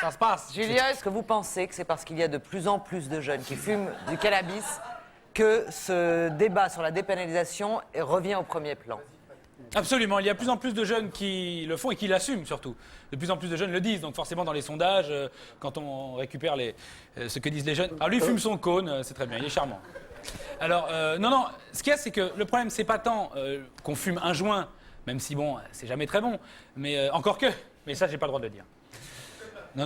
Ça se passe. Julien, est-ce que vous pensez que c'est parce qu'il y a de plus en plus de jeunes qui fument du cannabis que ce débat sur la dépénalisation revient au premier plan? Absolument. Il y a de plus en plus de jeunes qui le font et qui l'assument surtout. De plus en plus de jeunes le disent. Donc forcément, dans les sondages, quand on récupère ce que disent les jeunes... Ah, lui fume son cône, c'est très bien, il est charmant. Alors, non, ce qu'il y a, c'est que le problème, c'est pas tant qu'on fume un joint, même si, bon, c'est jamais très bon, mais encore que... Mais ça, j'ai pas le droit de le dire.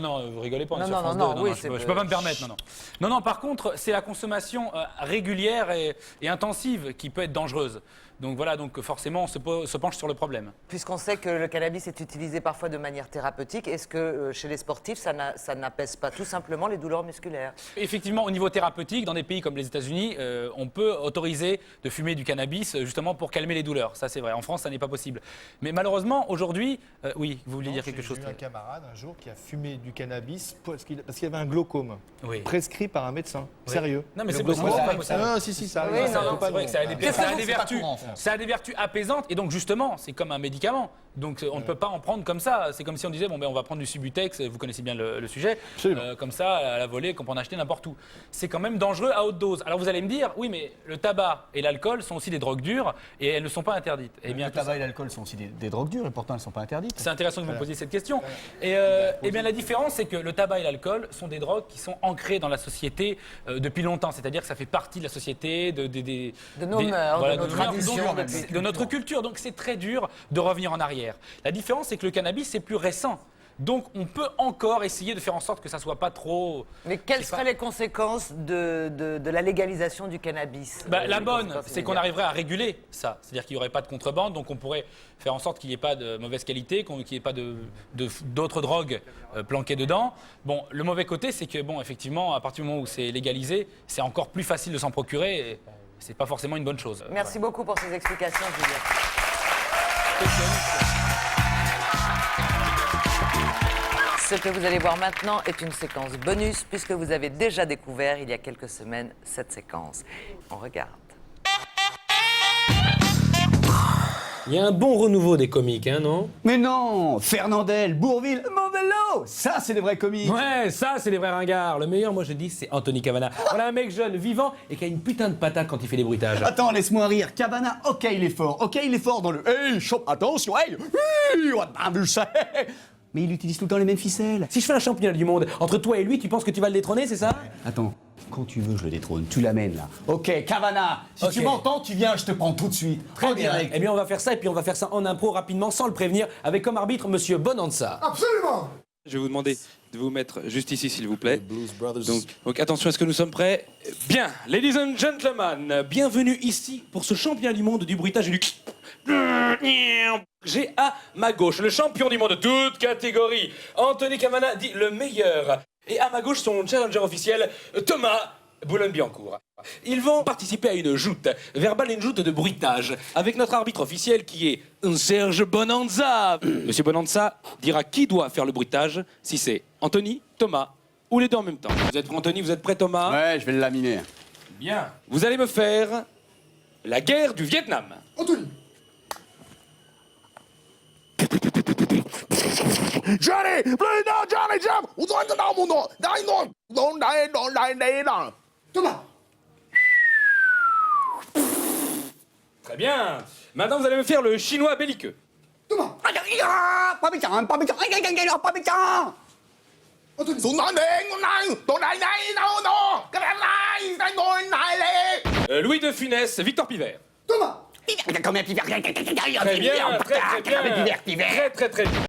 Non, vous rigolez pas, on est Non, sur non, France non, 2. oui, Je peux pas me permettre, non. Non, par contre, c'est la consommation régulière et intensive qui peut être dangereuse. Donc voilà, donc forcément, on se penche sur le problème. Puisqu'on sait que le cannabis est utilisé parfois de manière thérapeutique, est-ce que chez les sportifs, ça n'apaise pas tout simplement les douleurs musculaires? Effectivement, au niveau thérapeutique, dans des pays comme les États-Unis, on peut autoriser de fumer du cannabis justement pour calmer les douleurs. Ça, c'est vrai. En France, ça n'est pas possible. Mais malheureusement, aujourd'hui, oui, vous vouliez dire quelque chose? J'ai eu un camarade un jour qui a fumé du cannabis parce qu'il avait un glaucome prescrit par un médecin. Oui. Sérieux. Non, mais c'est possible. Non, si, ça arrive. C'est vrai que ça a des vertus apaisantes et donc justement, c'est comme un médicament. Donc on ne peut pas en prendre comme ça. C'est comme si on disait bon ben on va prendre du Subutex. Vous connaissez bien le sujet. Comme ça à la volée qu'on peut en acheter n'importe où. C'est quand même dangereux à haute dose. Alors vous allez me dire oui mais le tabac et l'alcool sont aussi des drogues dures et elles ne sont pas interdites. Eh bien le tabac et l'alcool sont aussi des drogues dures et pourtant elles ne sont pas interdites. C'est intéressant que vous me posiez cette question. Et bien la différence c'est que le tabac et l'alcool sont des drogues qui sont ancrées dans la société depuis longtemps. C'est-à-dire que ça fait partie de la société, de nos mœurs, voilà, de nos traditions, de notre culture. Donc c'est très dur de revenir en arrière. La différence, c'est que le cannabis, c'est plus récent. Donc, on peut encore essayer de faire en sorte que ça ne soit pas trop... Mais quelles seraient les conséquences de la légalisation du cannabis? La bonne, c'est qu'on arriverait à réguler ça. C'est-à-dire qu'il n'y aurait pas de contrebande, donc on pourrait faire en sorte qu'il n'y ait pas de mauvaise qualité, qu'il n'y ait pas d'autres drogues planquées dedans. Bon, le mauvais côté, c'est que, bon, effectivement, à partir du moment où c'est légalisé, c'est encore plus facile de s'en procurer et c'est pas forcément une bonne chose. Merci beaucoup pour ces explications, Julien. Ce que vous allez voir maintenant est une séquence bonus puisque vous avez déjà découvert il y a quelques semaines cette séquence. On regarde. Il y a un bon renouveau des comiques, hein, non? Mais non, Fernandel, Bourvil, Mondello, ça c'est des vrais comiques. Ouais, ça c'est des vrais ringards. Le meilleur, moi je dis, c'est Anthony Cavana. Voilà un mec jeune, vivant et qui a une putain de patate quand il fait des bruitages. Attends, laisse-moi rire. Cavana, ok, il est fort dans le hey, chop, attention, hey, on a vu ça. Mais il utilise tout le temps les mêmes ficelles. Si je fais un championnat du monde, entre toi et lui, tu penses que tu vas le détrôner, c'est ça? Attends, quand tu veux, je le détrône, tu l'amènes là. Ok, Cavana, si tu m'entends, tu viens, je te prends tout de suite. Très bien. Direct. Eh bien, on va faire ça et puis on va faire ça en impro rapidement, sans le prévenir, avec comme arbitre Monsieur Bonanza. Absolument. Je vais vous demander de vous mettre juste ici, s'il vous plaît. Donc attention, est-ce que nous sommes prêts? Bien, ladies and gentlemen, bienvenue ici pour ce championnat du monde du bruitage et du... J'ai à ma gauche le champion du monde de toute catégorie, Anthony Cavana, dit le meilleur. Et à ma gauche, son challenger officiel, Thomas Boulogne-Biancourt. Ils vont participer à une joute verbale, une joute de bruitage, avec notre arbitre officiel qui est Serge Bonanza. Monsieur Bonanza dira qui doit faire le bruitage, si c'est Anthony, Thomas ou les deux en même temps. Vous êtes prêt, Anthony? Vous êtes prêt, Thomas? Ouais, je vais le laminer. Bien. Vous allez me faire la guerre du Vietnam. Anthony. Johnny, please no Johnny Jump. Thomas. Très bien. Maintenant, vous allez me faire le chinois belliqueux. Thomas. Anthony. Louis de Funès, Victor Pivert. Thomas. Très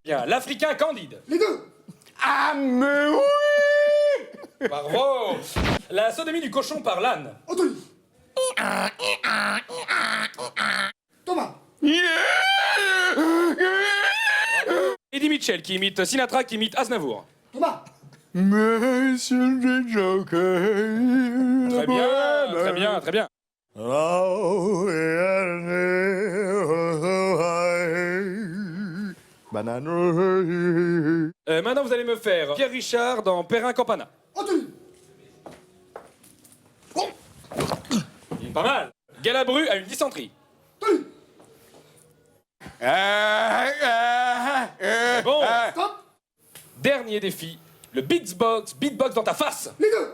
bien. L'Africain Candide. Les deux. Ah, mais oui. Bravo. La sodomie du cochon par l'âne. Anthony. Thomas. Eddie Mitchell qui imite Sinatra, qui imite Aznavour. Thomas. Monsieur le Joker. Très bien, très bien, très bien. Maintenant, vous allez me faire Pierre Richard dans Perrin Campana. Anthony. Pas mal. Galabru a une dysenterie. Anthony. Bon. Stop. Dernier défi, le beatbox dans ta face. Les deux.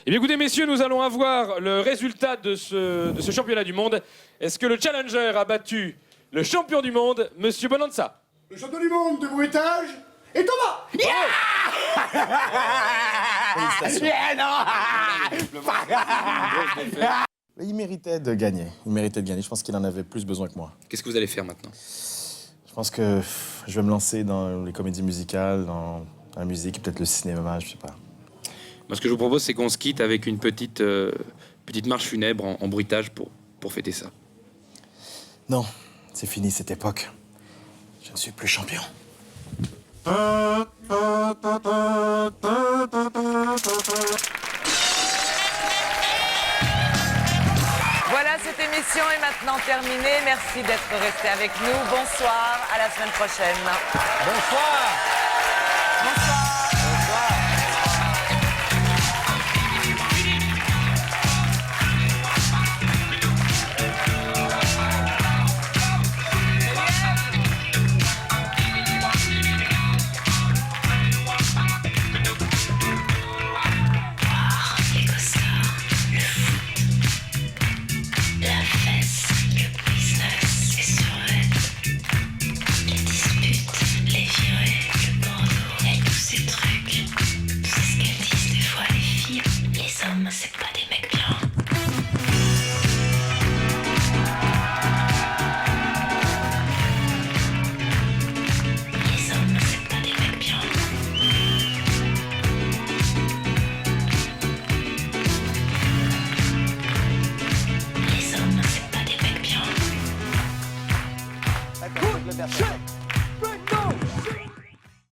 Eh bien écoutez messieurs, nous allons avoir le résultat de ce championnat du monde. Est-ce que le challenger a battu le champion du monde, Monsieur Bonanza? Le champion du monde de bruitage est Thomas. Il méritait de gagner. Je pense qu'il en avait plus besoin que moi. Qu'est-ce que vous allez faire maintenant? Je pense que je vais me lancer dans les comédies musicales, dans la musique, peut-être le cinéma, je sais pas. Moi, ce que je vous propose, c'est qu'on se quitte avec une petite marche funèbre en bruitage pour fêter ça. Non, c'est fini cette époque. Je ne suis plus champion. Voilà, cette émission est maintenant terminée. Merci d'être resté avec nous. Bonsoir, à la semaine prochaine. Bonsoir.